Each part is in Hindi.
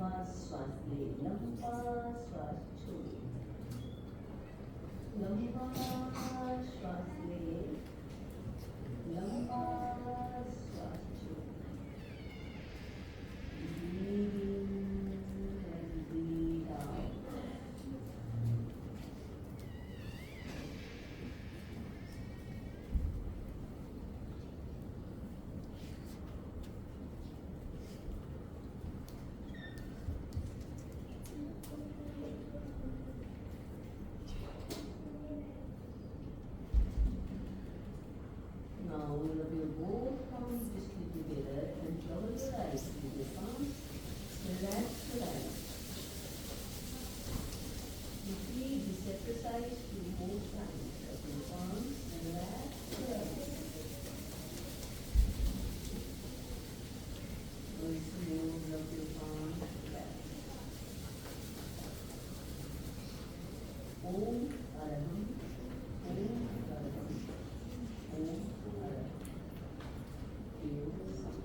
श्वास ले, लंबा श्वास छोड़ो, लंबा श्वास ले, लंबा श्वास छोड़ो। Breathe in and breathe out. Now all of your both palms gently together and close your eyes with your palms. Relax your eyes. Repeat this exercise 2 more times. Open your palms, relax your eyes. Also move up your palms, relax. Om Araham, Om Araham, Om Araham. Feel the sound.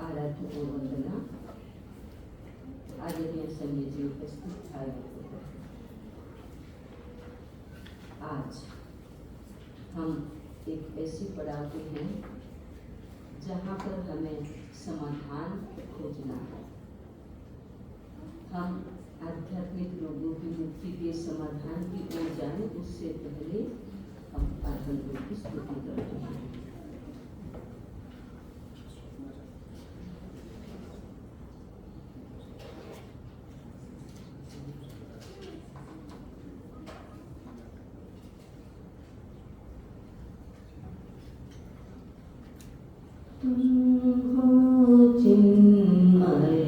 आराध्य को वंदना। आदरणीय समय जी उपस्थित आए। आज हम एक ऐसी पड़ाव पे हैं जहाँ पर हमें समाधान खोजना है। हम आध्यात्मिक रोगों की मुक्ति के समाधान की ओर जाए उससे पहले हम आनंद की स्तुति करते हैं। तुम हो चिन्मय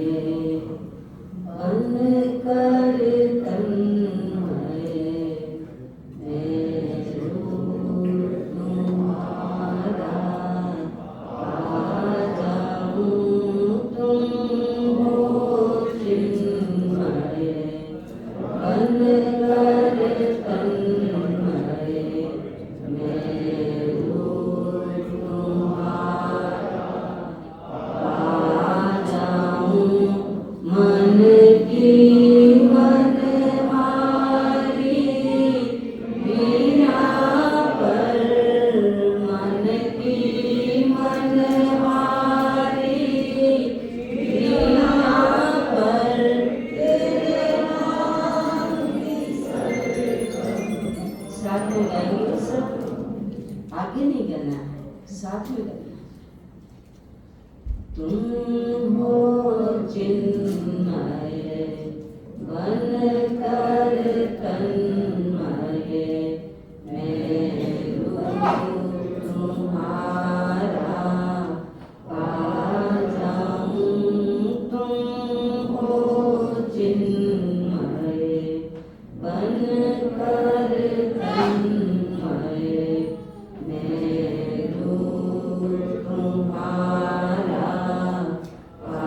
बनकर तन्मय, मैं रूप तुम्हारा आ जाऊं। तुम हो चिन्मय बनकर तन्मय, मैं रूप तुम्हारा आ जाऊं। मन की मनहारी वीणा पर, मन की मनहारी वीणा पर, तेरे नाम की सरगम। साथ में गाएंगे सब, आगे नहीं गाना है, साथ में गाना। तुम हो चिन्मय बनकर तन्मय, मैं रूप तुम्हारा पा जाऊं। तुम हो चिन्मय बनकर तन्मय, मैं रूप तुम्हारा आ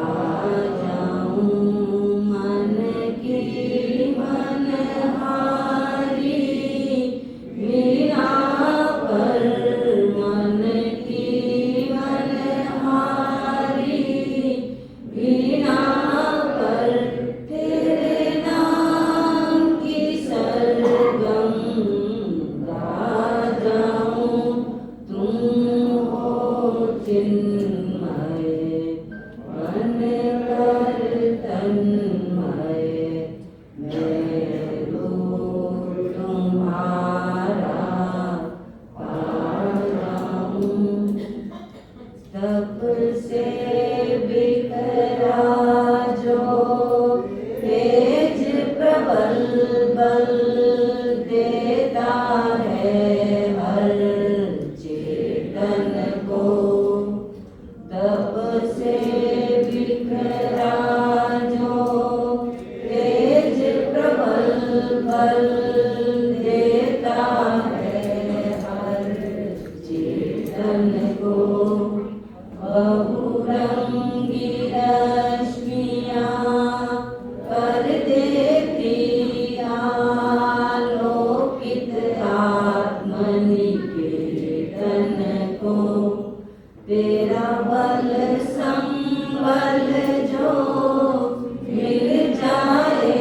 जाऊं। मन की मनहारी वीणा हर चेतन को तप से बिखरा जो तेज प्रबल बल देता है हर चेतन को बहुरंगी रश्मियाँ कर देती आलोकित आत्मनिकेतन को तेरा बल संबल जो मिल जाए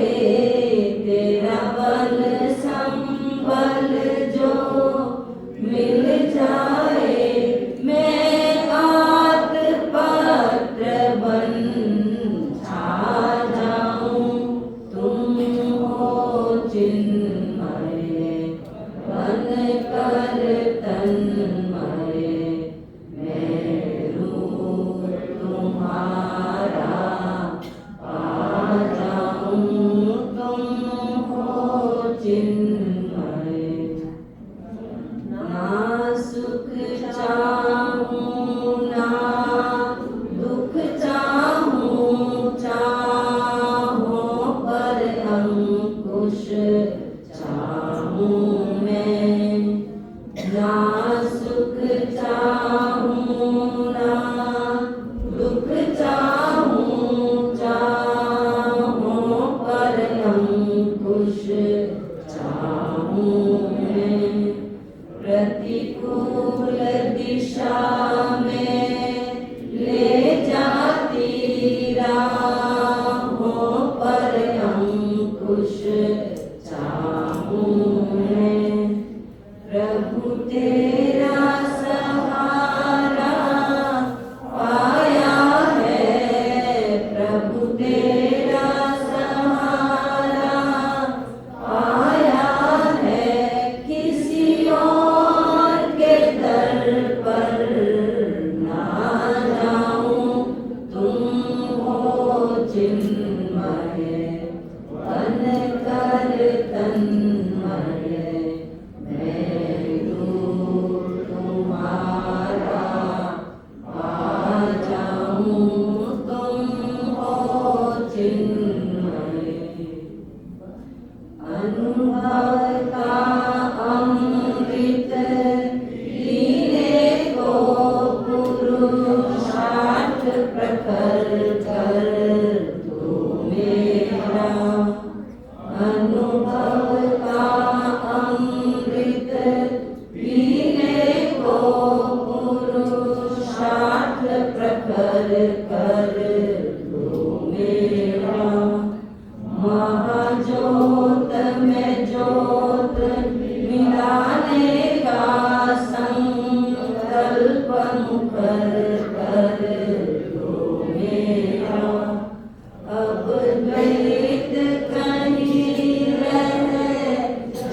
तेरा बल संबल जो मिल जाए मैं आत पत्र बन छा जाऊं तुम हो चिन्मय बन कर तन्मय मैं रूप तुम्हारा पा जाऊं तुम हो चिन्मय ना सुख चाहूं ना दुख चाहूं चाहों पर अंकुश चाहूं मैं ना सुख चाहूं ना दुख चाहूं चाहों पर अंकुश चाहूं मैं प्रतिकूल दिशा में ले जाती राहों पर अंकुश चाहूं मैं प्रभु तेरा सहारा पाया है प्रभु तेरा सहारा पाया है किसी और के दर पर ना जाऊं तुम हो चिन्मय बन कर तन्मय मैं रूप तुम्हारा पा जाऊं तुम हो चिन्मय अनुभव का अमृत पीने को पुरुषार्थ प्रखर कर दो मेरा अनुभव का अमृत पीने को पुरुषार्थ प्रखर कर दो मेरा महाज्योत में ज्योत मिलाने का संकल्प मुखर कर दो मेरा अब द्वैत कहीं रह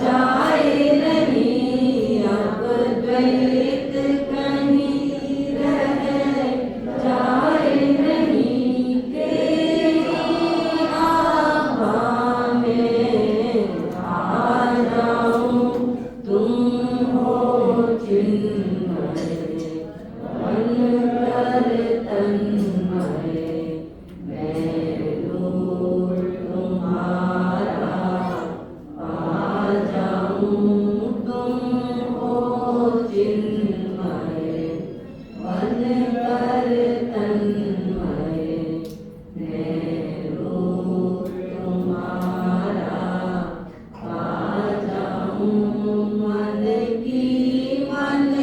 जाए नहीं अब द्वैत कहीं रह जाए नहीं तेरी आभा में आ जाऊं तुम हो चिन्मय बन कर तन्मय मैं रूप तुम्हारा पा जाऊं तुम हो चिन्मय बन कर तन्मय मैं रूप तुम्हारा पा जाऊं मन की मन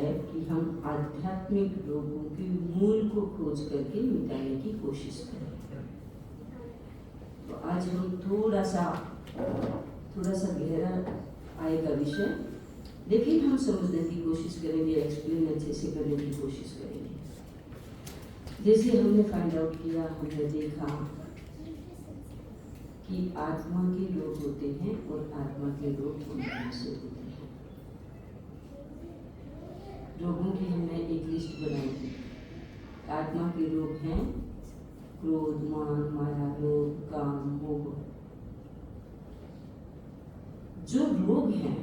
है कि हम आध्यात्मिक रोगों के मूल को खोज करके मिटाने की कोशिश करें। तो आज हम थोड़ा सा गहरा आएगा विषय, लेकिन हम समझने की कोशिश करेंगे, एक्सप्लेन अच्छे से करने की कोशिश करेंगे। जैसे हमने फाइंड आउट किया, हमने देखा कि आत्मा के रोग होते हैं और आत्मा के रोग कौन से होते हैं। रोगों की हमने एक लिस्ट बनाई थी। आत्मा के रोग हैं क्रोध, मान, माया, लोभ, काम, मोह। जो रोग हैं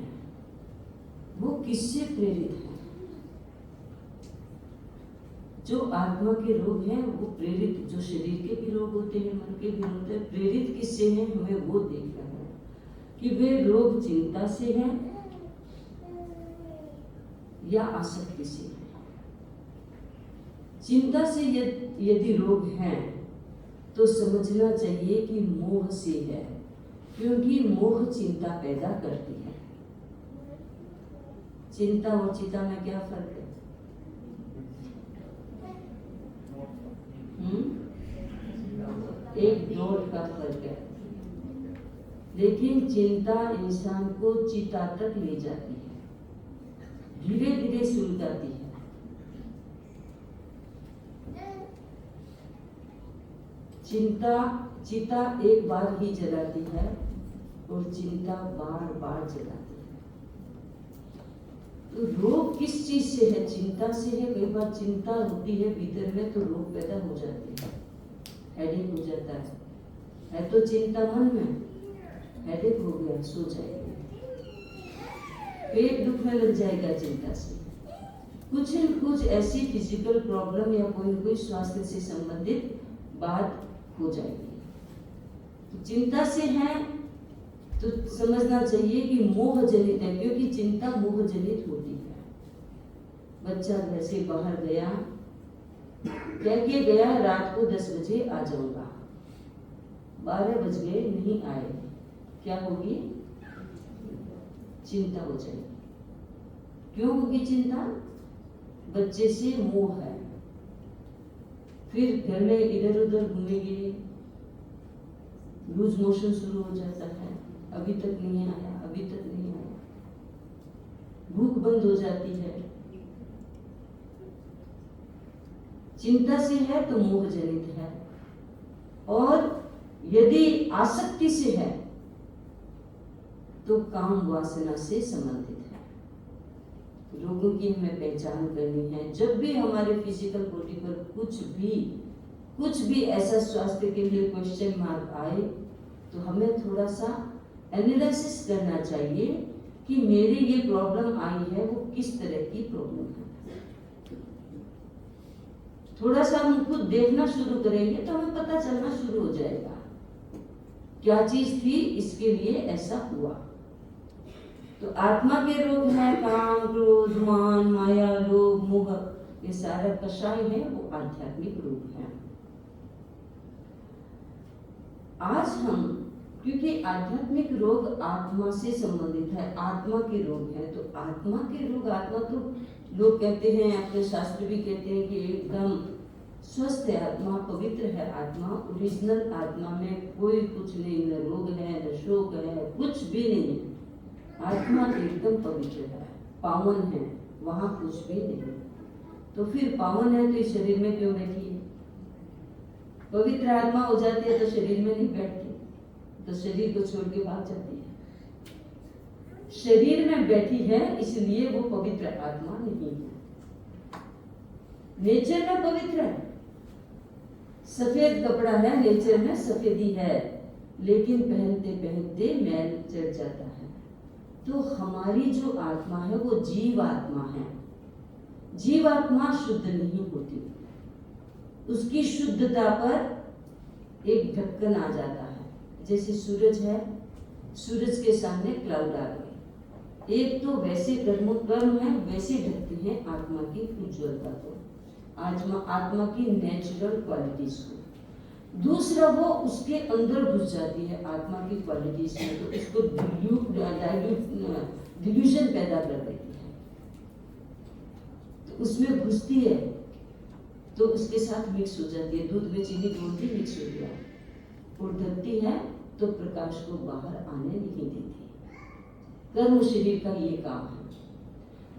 वो किससे प्रेरित हैं? जो आत्मा के रोग हैं वो प्रेरित, जो शरीर के भी रोग होते हैं, मन के भी होते हैं, प्रेरित किससे हैं हमें वो देखना है कि वे रोग चिंता से हैं या आसक्ति से हैं। चिंता से यदि रोग हैं तो समझना चाहिए कि मोह से है, क्योंकि मोह चिंता पैदा करती है। चिंता और चिंता में क्या फर्क है? एक डॉट का फर्क है, लेकिन चिंता इंसान को चिता तक ले जाती है, धीरे धीरे सुलगाती है। चिता एक बार ही जलाती है और चिंता बार बार जलाती है। तो रोग किस चीज से है? चिंता से है। कई बार चिंता होती है भीतर में तो रोग पैदा हो जाते हैं, हेडेक हो जाता है तो चिंता मन में, हेडेक हो गया, सो जाएगा, पेट दुखने लग जाएगा चिंता से, कुछ न कुछ ऐसी फिजिकल प्रॉब्लम या कोई स्वास्थ्य से संबंधित बात हो जाएगी। तो चिंता से है तो समझना चाहिए कि मोह जनित है, क्योंकि चिंता मोह जनित होती है। बच्चा घर से बाहर गया, कह के गया रात को 10 बजे आ जाऊंगा, 12 बज गए नहीं आए, क्या होगी? चिंता हो जाएगी। क्यों होगी चिंता? बच्चे से मोह है। फिर घर में इधर उधर घूमेंगे, लूज मोशन शुरू हो जाता है, अभी तक नहीं आया, अभी तक नहीं आया, भूख बंद हो जाती है। चिंता से है तो मोह जनित है, और यदि आसक्ति से है तो काम वासना से संबंधित है। रोगों की हमें पहचान करनी है। जब भी हमारे फिजिकल बॉडी पर कुछ भी ऐसा स्वास्थ्य के लिए क्वेश्चन मार्क आए तो हमें थोड़ा सा एनालिसिस करना चाहिए कि मेरे ये प्रॉब्लम आई है वो किस तरह की प्रॉब्लम है। थोड़ा सा हम खुद देखना शुरू करेंगे तो हमें पता चलना शुरू हो जाएगा क्या चीज थी इसके लिए ऐसा हुआ। तो आत्मा के रोग है काम, क्रोध, मान, माया, लोभ, मोह, ये सारा कषाय है, वो आध्यात्मिक रोग है। आज हम, क्योंकि आध्यात्मिक रोग आत्मा से संबंधित है, आत्मा के रोग है, तो आत्मा के रोग, आत्मा तो लोग कहते हैं, अपने शास्त्र भी कहते हैं कि एकदम स्वस्थ है आत्मा, पवित्र है आत्मा, ओरिजिनल आत्मा में कोई कुछ नहीं, न रोग है, न शोक है, कुछ भी नहीं है। आत्मा एकदम पवित्र है, पावन है, वहां कुछ भी नहीं। तो फिर पावन है तो इस शरीर में क्यों बैठी है? पवित्र आत्मा हो जाती है तो शरीर में नहीं बैठती, तो शरीर को छोड़ के भाग जाती है। शरीर में बैठी है इसलिए वो पवित्र आत्मा नहीं है। नेचर में पवित्र है, सफेद कपड़ा है, नेचर में सफेदी है, लेकिन पहनते पहनते मैल चढ़ जाता है। तो हमारी जो आत्मा है वो जीव आत्मा है। जीव आत्मा शुद्ध नहीं होती, उसकी शुद्धता पर एक ढक्कन आ जाता है। जैसे सूरज है, सूरज के सामने क्लाउड आ गए, एक तो वैसे कर्म है, वैसे ढकते हैं आत्मा की उज्ज्वलता को, आत्मा की नेचुरल क्वालिटीज को। दूसरा वो उसके अंदर घुस जाती है आत्मा की क्वालिटीज में, तो उसको डिल्यूजन पैदा कर देती है। उसमें घुसती है तो उसके साथ मिक्स हो जाती है, दूध में चीनी घोल दी मिक्स हो गया, और ढकती है तो प्रकाश को बाहर आने नहीं देती। कर्म शरीर का ये काम है।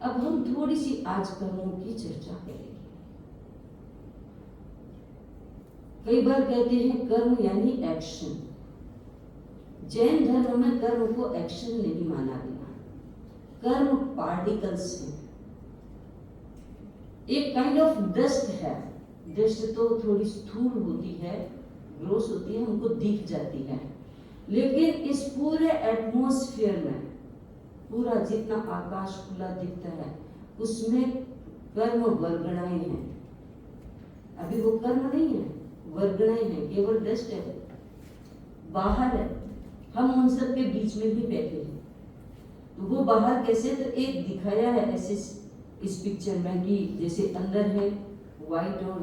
अब हम थोड़ी सी आज कर्मों की चर्चा करेंगे। कई बार कहते हैं कर्म यानी एक्शन। जैन धर्म में कर्म को एक्शन नहीं माना गया। कर्म पार्टिकल्स हैं, एक काइंड ऑफ डस्ट है। डस्ट तो थोड़ी स्थूल होती है, ग्रोस होती है, हमको दिख जाती है, लेकिन इस पूरे एटमॉस्फेयर में पूरा जितना आकाश खुला दिखता है उसमें कर्म वर्गणाएं हैं। अभी वो कर्म नहीं है, वर्गणाएं हैं, केवल डस्ट है, बाहर है, हम उन सब के बीच में भी बैठे हैं। तो वो बाहर कैसे, तो एक दिखाया है ऐसे इस पिक्चर में कि जैसे अंदर है वाइट और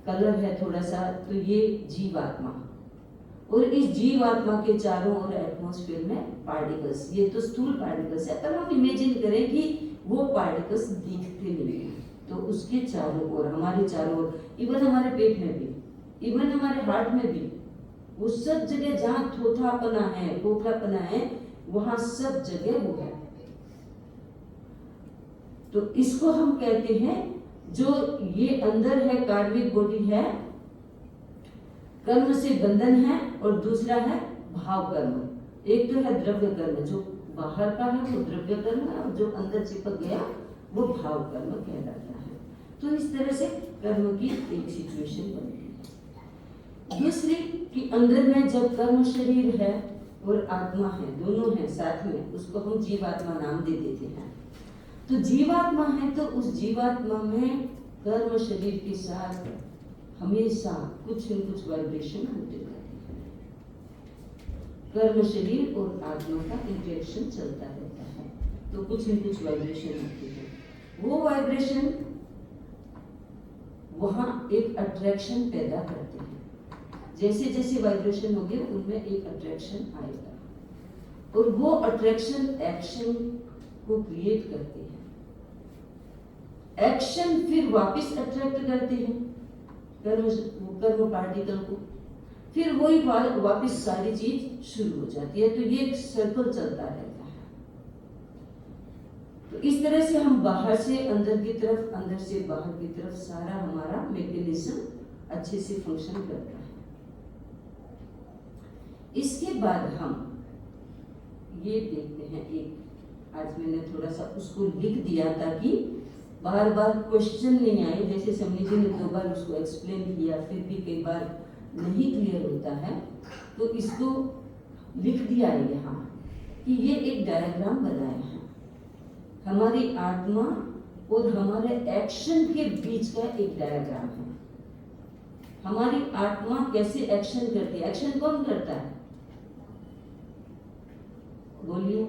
कलर है थोड़ा सा, तो ये जीवात्मा, और इस जीवात्मा के चारों ओर एटमॉस्फेयर में पार्टिकल्स, ये तो स्थूल पार्टिकल्स है, पर हम इमेजिन करें कि वो पार्टिकल्स दिखते नहीं हैं, तो उसके चारों ओर, हमारे चारों ओर, इवन हमारे पेट में भी, इवन हमारे हार्ट में भी, वो सब जगह जहाँ थोथापना है, खोखलापना है, वहां सब जगह वो है। तो इसको हम कहते हैं, जो ये अंदर है कार्मिक बॉडी है, कर्म से बंधन है, और दूसरा है भाव कर्म। एक तो है द्रव्य कर्म, जो बाहर का है वो द्रव्य कर्म है, और जो अंदर चिपक गया वो भाव कर्म कहलाता है। तो इस तरह से कर्म की एक सिचुएशन बनती है। दूसरी कि अंदर में जब कर्म शरीर है और आत्मा है, दोनों है साथ में, उसको हम जीवात्मा नाम दे देते हैं। तो जीवात्मा है तो उस जीवात्मा में कर्म शरीर के साथ हमेशा कुछ न कुछ वाइब्रेशन होते रहते हैं। कर्म शरीर और आत्मा का इंटरेक्शन चलता रहता है, तो कुछ न कुछ वाइब्रेशन होती है। वो वाइब्रेशन वहां एक अट्रैक्शन पैदा करते हैं। जैसे जैसे वाइब्रेशन होंगे उनमें एक अट्रैक्शन आएगा, और वो अट्रैक्शन एक्शन को क्रिएट करते हैं। एक्शन फिर वापस अट्रैक्ट करते हैं कर्म पार्टिकल को, फिर वही वापस सारी चीज शुरू हो जाती है। तो ये एक सर्कल चलता रहता है। तो इस तरह से हम बाहर से अंदर की तरफ, अंदर से बाहर की तरफ, सारा हमारा मैकेनिज्म अच्छे से फंक्शन करता है। इसके बाद हम ये देखते हैं, एक आज मैंने थोड़ा सा उसको लिख दिया ताकि बार बार क्वेश्चन नहीं आए। जैसे समझी जी ने 2 बार उसको एक्सप्लेन किया, फिर भी कई बार नहीं क्लियर होता है, तो इसको लिख दिया है यहाँ कि ये एक डायग्राम बनाया है हमारी आत्मा और हमारे एक्शन के बीच का एक डायग्राम है। हमारी आत्मा कैसे एक्शन करती है? एक्शन कौन करता है? बोलिए।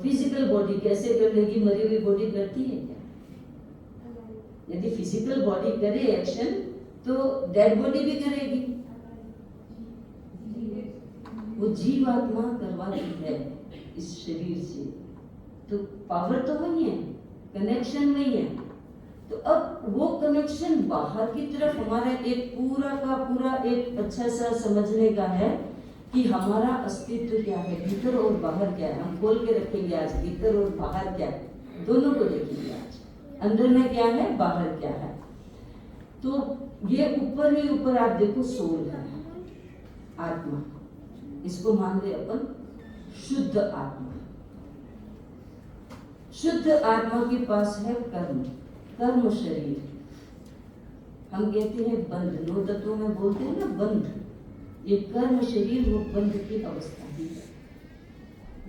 फिजिकल बॉडी कैसे कर लेगी? मरी हुई बॉडी करती है क्या? यदि फिजिकल बॉडी करे एक्शन तो डेड बॉडी भी करेगी। वो जीवात्मा करवाती है इस शरीर से, तो पावर तो वही है, कनेक्शन नहीं है। तो अब वो कनेक्शन बाहर की तरफ हमारा एक पूरा का पूरा एक अच्छा सा समझने का है कि हमारा अस्तित्व क्या है, भीतर और बाहर क्या है। हम खोल के रखेंगे आज, भीतर और बाहर क्या है, दोनों को देखेंगे आज। अंदर में क्या है, बाहर क्या है। तो ये ऊपर ही ऊपर आप देखो सोल है, आत्मा, इसको मान ले अपन शुद्ध आत्मा। शुद्ध आत्मा के पास है कर्म, कर्म शरीर। हम कहते हैं बंध, 9 तत्वों में बोलते हैं ना बंध। ये कर्म शरीर वो बंध की अवस्था ही है।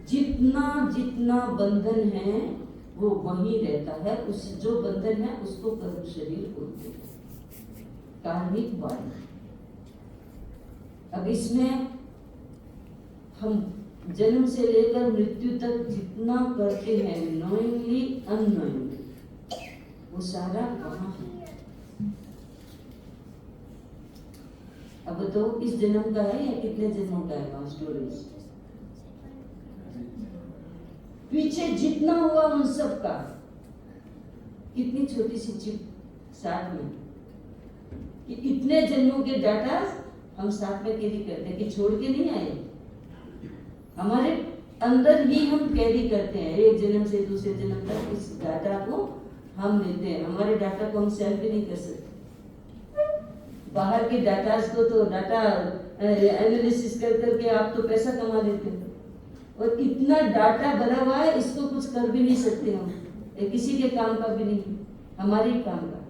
जितना जितना बंधन है वो वहीं रहता है। उस जो बंधन है उसको कर्म शरीर बोलते हैं, कार्मिक बॉडी। अब इसमें हम जन्म से लेकर मृत्यु तक जितना करते हैं, नोइंगली अननोइंगली, वो सारा कहाँ है? अब तो इस जन्म का है या कितने जन्मों का है? वहां स्टोरेज पीछे जितना हुआ उन सब का, कितनी छोटी सी चिप साथ में, कि इतने जन्मों के डाटा हम साथ में कैरी करते हैं, कि छोड़ के नहीं आए, हमारे अंदर ही हम कैरी करते हैं। एक जन्म से दूसरे जन्म तक इस डाटा को हम लेते हैं। हमारे डाटा को हम सेल्फ भी नहीं कर सकते। बाहर के डाटा को तो डाटा एनालिसिस कर करके आप तो पैसा कमा लेते हो, और इतना डाटा भरा हुआ है, इसको कुछ कर भी नहीं सकते हम, किसी के काम का भी नहीं, हमारे ही काम का।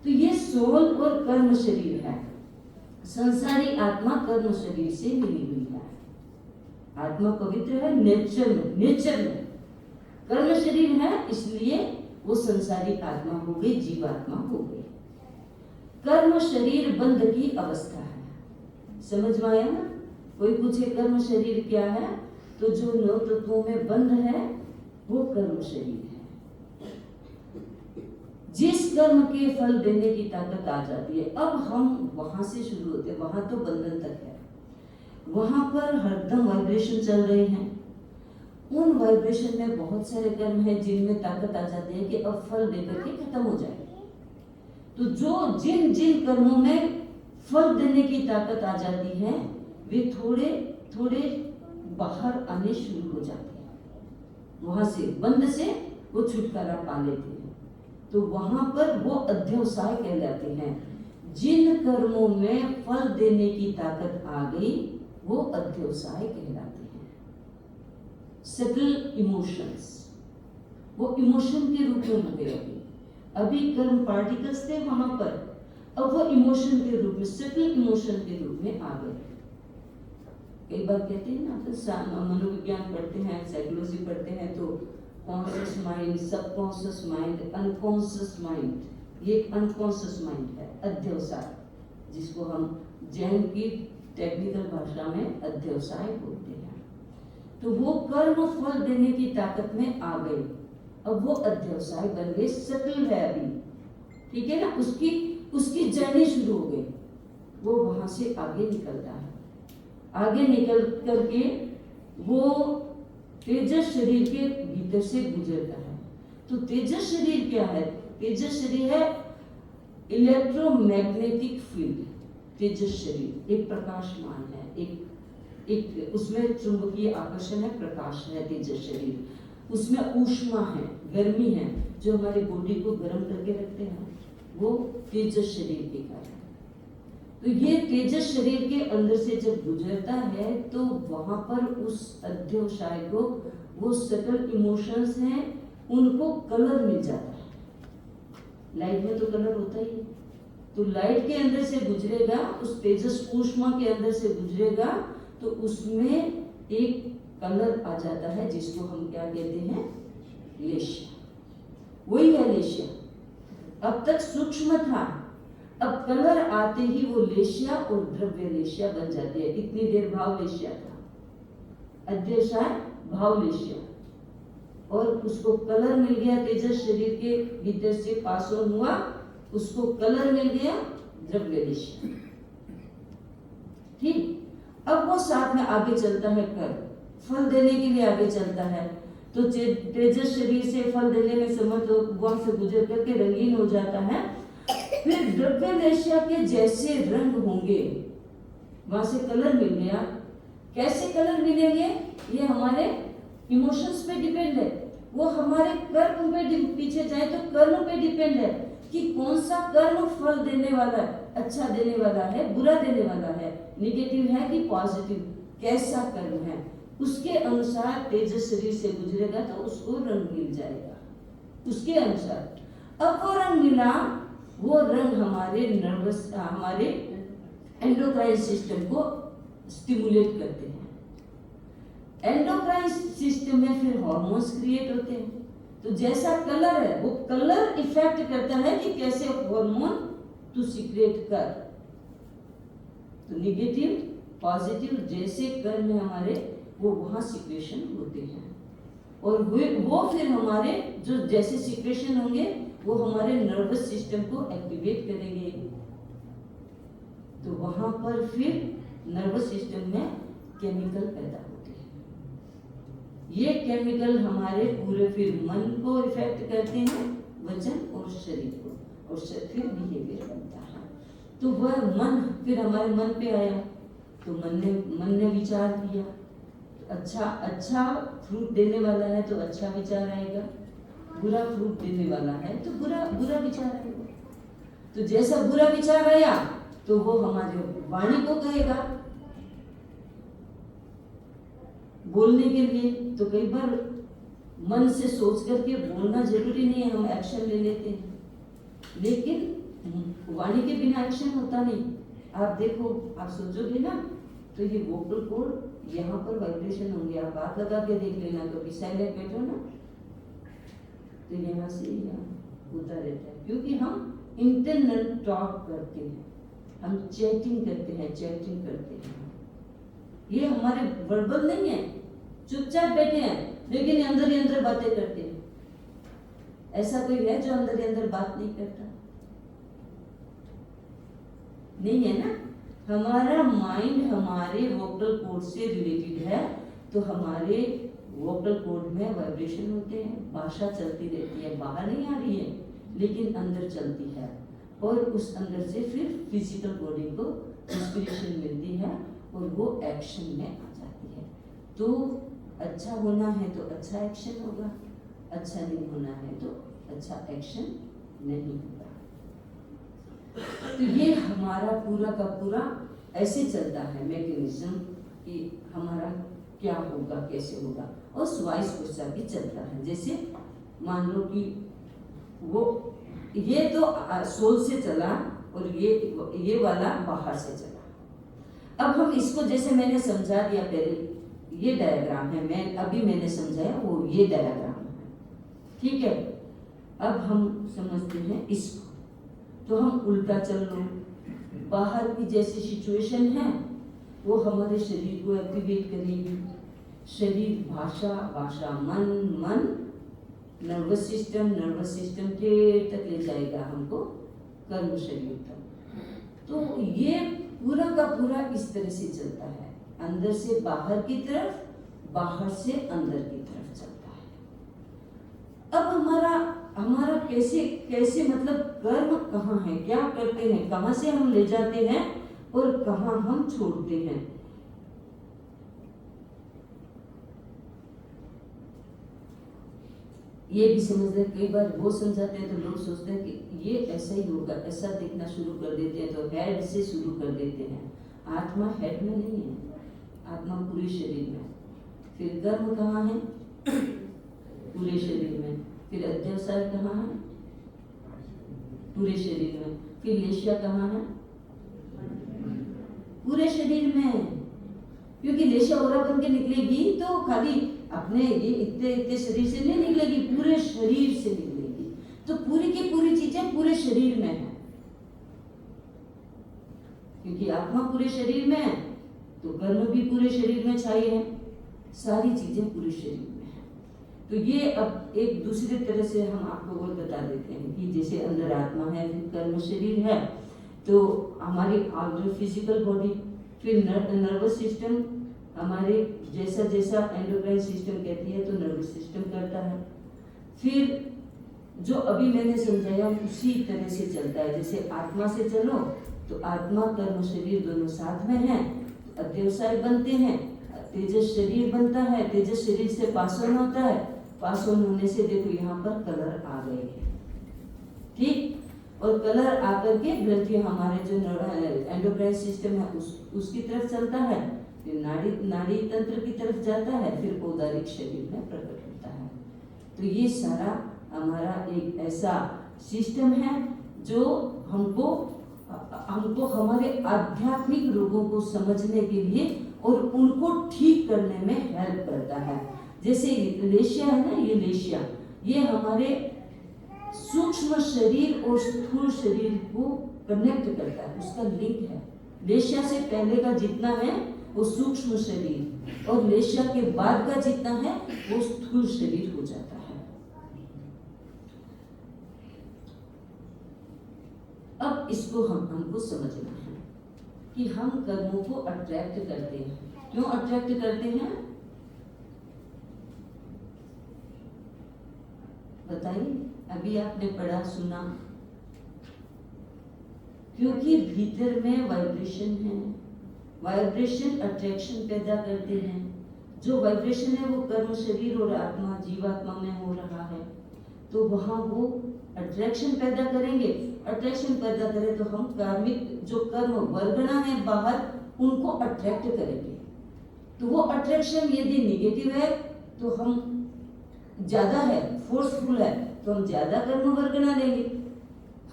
तो ये सोल और कर्म शरीर है। संसारी आत्मा कर्म शरीर से मिली हुई है। आत्मा पवित्र है नेचर में, कर्म शरीर है, इसलिए वो संसारी आत्मा हो गई, जीवात्मा हो गई। कर्म शरीर बंध की अवस्था है। समझ में आया ना? कोई पूछे कर्म शरीर क्या है, तो जो 9 तत्वों में बंध है वो कर्म शरीर है। जिस कर्म के फल देने की ताकत आ जाती है, अब हम वहां से शुरू होते हैं, वहां तो बंधन तक है, वहां पर हरदम वाइब्रेशन चल रहे हैं। उन वाइब्रेशन में बहुत सारे कर्म हैं जिनमें ताकत आ जाती है कि अब फल देकर के खत्म हो जाए। तो जो जिन जिन कर्मों में फल देने की ताकत आ जाती है, वे थोड़े थोड़े बाहर आने शुरू हो जाते हैं, वहां से बंध से वो छुटकारा पा लेते हैं। तो वहां पर वो अध्यवसाय कहलाते हैं। जिन कर्मों में फल देने की ताकत आ गई वो अध्यवसाय कहलाते हैं। सटल इमोशंस, वो इमोशन के रूप में हो गए। अभी कर्म पार्टिकल्स थे वहां पर, अब वो इमोशन के रूप में, सटल इमोशन के रूप में आ गए। कई बार कहते हैं ना, तो मनोविज्ञान पढ़ते हैं, साइकोलॉजी पढ़ते हैं, तो conscious mind, subconscious mind, unconscious mind, ये अनकॉन्शियस माइंड है, अध्यवसाय, जिसको हम जैन की टेक्निकल भाषा में अध्यवसाय बोलते हैं। तो वो कर्म फल देने की ताकत में आ गए, अब वो अध्यवसाय बन गए, सटल है अभी, ठीक है ना? उसकी जर्नी शुरू हो गई, वो वहां से आगे निकलता है। आगे निकल करके वो तेजस शरीर के भीतर से गुजरता है। तो तेजस शरीर क्या है? तेजस शरीर है इलेक्ट्रोमैग्नेटिक फील्ड। तेजस शरीर एक प्रकाशमान है, एक उसमें चुंबकीय आकर्षण है, प्रकाश है तेजस शरीर। उसमें ऊष्मा है, गर्मी है, जो हमारी बॉडी को गर्म करके रखते हैं, वो तेजस शरीर के कारण। तो ये तेजस शरीर के अंदर से जब गुजरता है तो वहां पर उस अध्यवसाय को, वो सटल इमोशंस हैं, उनको कलर मिल जाता है। लाइट में तो कलर होता ही है, तो लाइट के अंदर से गुजरेगा, उस तेजस ऊष्मा के अंदर से गुजरेगा, तो उसमें एक कलर आ जाता है, जिसको हम क्या कहते हैं? लेशिया। वही है लेशिया। अब तक सूक्ष्म था, अब कलर आते ही वो लेशिया और द्रव्य लेशिया बन जाती है। इतनी देर भाव लेशिया था, अध्यवसाय भाव लेशिया, और उसको कलर मिल गया, तेजस शरीर के भीतर से पास ऑन हुआ, उसको कलर मिल गया, द्रव्य लेशिया। ठीक, अब वो साथ में आगे चलता है, कर फल देने के लिए आगे चलता है। तो तेजस शरीर से फल देने में समर्थ, वहां से गुजर करके रंगीन हो जाता है। फिर द्रव्य लेशिया के जैसे रंग होंगे, वहां से कलर मिल गया। कैसे कलर मिलेंगे? ये हमारे इमोशंस पे डिपेंड है, वो हमारे कर्म पे, पीछे जाए तो कर्म पे डिपेंड है कि कौन सा कर्म फल देने वाला है, अच्छा देने वाला है, बुरा देने वाला है, निगेटिव है कि पॉजिटिव, कैसा कर्म है, उसके अनुसार तेजस शरीर से गुजरेगा तो उसको रंग मिल जाएगा, उसके अनुसार। अब वो रंग मिला, वो रंग हमारे नर्वस, हमारे एंडोक्राइन सिस्टम को स्टिमुलेट करते हैं। एंडोक्राइन सिस्टम में फिर हार्मोन्स क्रिएट होते हैं। तो जैसा कलर है, वो कलर इफेक्ट करता है कि कैसे हार्मोन तू सीक्रेट कर। तो निगेटिव पॉजिटिव जैसे कर्म है हमारे, वो वहां सिक्रेशन होते हैं, और वो फिर हमारे जो जैसे सिक्रेशन होंगे वो हमारे नर्वस सिस्टम को एक्टिवेट करेंगे। तो वहां पर फिर नर्वस सिस्टम में केमिकल पैदा होते हैं। ये केमिकल हमारे पूरे फिर मन को इफेक्ट करते हैं, वजन और शरीर को, और फिर बिहेवियर बनता है। तो वह मन फिर हमारे मन पे आया, तो मन ने विचार किया, अच्छा फ्रूट देने वाला है तो अच्छा विचार आएगा, बुरा फ्रूट देने वाला है तो बुरा विचार आएगा। तो जैसा बुरा विचार आया तो वो हमारे वाणी को कहेगा बोलने के लिए। तो कई बार मन से सोच करके बोलना जरूरी नहीं है, हम एक्शन ले लेते हैं, लेकिन वाणी के बिना एक्शन होता नहीं। आप देखो, आप सोचोगे ना तो ये वोकल कॉर्ड यहाँ पर वाइब्रेशन होंगे, आप हाथ लगा के देख लेना, कभी साइलेंट बैठो ना तो यहाँ से यहाँ होता रहता है, क्योंकि हम इंटरनल टॉक करते हैं, हम चैटिंग करते हैं। ये हमारे वर्बल नहीं है, चुपचाप बैठे हैं लेकिन अंदर ही अंदर बातें करते हैं। ऐसा कोई है जो अंदर ही अंदर बात नहीं करता? नहीं है ना। हमारा माइंड हमारे वोकल कॉर्ड से रिलेटेड है, तो हमारे वोकल कॉर्ड में वाइब्रेशन होते हैं, भाषा चलती रहती है, बाहर नहीं आ रही है लेकिन अंदर चलती है, और उस अंदर से फिर फिजिकल बॉडी को इंस्पिरेशन मिलती है और वो एक्शन में आ जाती है। तो अच्छा होना है तो अच्छा एक्शन होगा, अच्छा नहीं होना है तो अच्छा एक्शन नहीं होगा। तो ये हमारा पूरा का पूरा ऐसे चलता है मैकेनिज्म कि हमारा क्या होगा, कैसे होगा, और वाइस वर्सा भी चलता है। जैसे मान लो कि वो ये तो सोल से चला और ये वाला बाहर से चला। अब हम इसको, जैसे मैंने समझा दिया पहले, ये डायग्राम है, मैंने समझाया वो ये डायग्राम है, ठीक है। अब हम समझते हैं इसको, तो हम उल्टा चल लो, बाहर की जैसी सिचुएशन है वो हमारे शरीर को एक्टिवेट करेगी। शरीर भाषा मन नर्वस सिस्टम के तक ले जाएगा हमको, कर्म शरीर तक। तो ये पूरा का पूरा इस तरह से चलता है, अंदर से बाहर की तरफ, बाहर से अंदर की तरफ चलता है। अब हमारा कैसे मतलब कर्म कहाँ है, क्या करते हैं, कहाँ से हम ले जाते हैं और कहाँ हम छोड़ते हैं। ये भी समझते हैं, कई बार वो समझाते हैं तो लोग सोचते हैं कि ये ऐसा ही होगा, ऐसा देखना शुरू कर देते हैं, तो हेड से शुरू कर देते हैं। आत्मा हेड में नहीं है, आत्मा पूरे शरीर में। फिर कर्म कहाँ है? पूरे शरीर में। फिर अध्यवसाय कहाँ है? पूरे शरीर में। फिर लेशिया कहाँ है? पूरे शरीर में। क्योंकि लेशिया ओरा बन के निकलेगी तो खाली अपने ये इतने शरीर से नहीं निकलेगी, पूरे शरीर से निकलेगी। तो पूरी की पूरी चीजें पूरे शरीर में है, क्योंकि आत्मा पूरे शरीर में है तो कर्म भी पूरे शरीर में छाई है, सारी चीजें पूरे शरीर में है। तो ये अब एक दूसरे तरह से हम आपको और बता देते हैं कि जैसे अंदर आत्मा है, फिर कर्म शरीर है, तो हमारी आउटर फिजिकल बॉडी, फिर नर्वस सिस्टम हमारे जैसा एंडोक्राइन सिस्टम कहती है तो नर्वस सिस्टम करता है। फिर जो अभी मैंने समझाया उसी तरह से चलता है। जैसे आत्मा से चलो तो आत्मा कर्म शरीर दोनों साथ में है, अध्यवसाय बनते हैं, तेजस शरीर बनता है, तेजस शरीर से पासवन होता है, पासवन होने से देखो यहाँ पर कलर आ गए हैं, ठीक। और कलर आकर के ग्रंथि हमारे जो एंडोक्राइन सिस्टम है उसकी तरफ चलता है, फिर नाड़ी तंत्र की तरफ जाता है, फिर औदारिक शरीर में प्रकट होता है। तो ये सारा हमारा एक ऐसा सिस्टम है जो हमको हमारे आध्यात्मिक रोगों को समझने के लिए और उनको ठीक करने में हेल्प करता है। जैसे लेशिया है ना, ये लेशिया, ये हमारे सूक्ष्म शरीर और स्थूल शरीर को कनेक्ट करता है, उसका लिंक है। लेशिया से पहले का जितना है वो सूक्ष्म शरीर, और लेशिया के बाद का जितना है वो स्थूल शरीर हो जाता है। अब इसको हमको समझना है कि हम कर्मों को अट्रैक्ट करते हैं। क्यों अट्रैक्ट करते हैं? भाई, अभी आपने पढ़ा सुना, क्योंकि भीतर में वाइब्रेशन है, वाइब्रेशन अट्रैक्शन पैदा करते हैं। जो वाइब्रेशन है वो कर्म शरीर और आत्मा जीवात्मा में हो रहा है, तो वहाँ वो अट्रैक्शन पैदा करेंगे। अट्रैक्शन पैदा करें तो हम कार्मिक जो कर्म वर्गना है बाहर, उनको अट्रैक्ट करेंगे। तो वो अट्रैक्शन यदि निगेटिव है तो हम ज्यादा है, फोर्सफुल है, तो हम ज्यादा कर्म वर्गना लेंगे।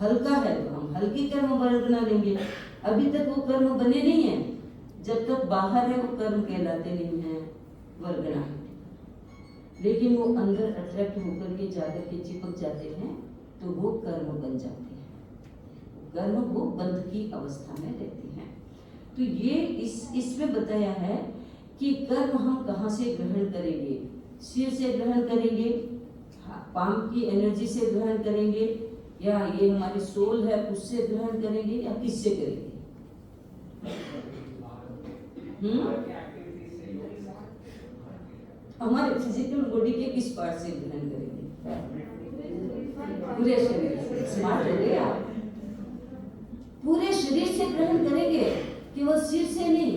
हल्का है तो हम हल्की कर्म वर्गना लेंगे। अभी तक वो कर्म बने नहीं है, जब तक बाहर है वो कर्म कहलाते नहीं है, वर्गना। लेकिन वो अंदर अट्रैक्ट होकर के जाकर के चिपक जाते हैं तो वो कर्म बन जाते हैं। कर्म वो बंध की अवस्था में रहते हैं। तो ये इसमें बताया है कि कर्म हम कहाँ से ग्रहण करेंगे। सिर से ग्रहण करेंगे, पाम की एनर्जी से ग्रहण करेंगे, या ये हमारी सोल है उससे ग्रहण करेंगे, या किससे करेंगे? हमारे फिजिकल बॉडी के किस पार्ट से ग्रहण करेंगे? पूरे शरीर से। स्मार्ट हो गए आप। पूरे शरीर से ग्रहण करेंगे, केवल सिर से नहीं।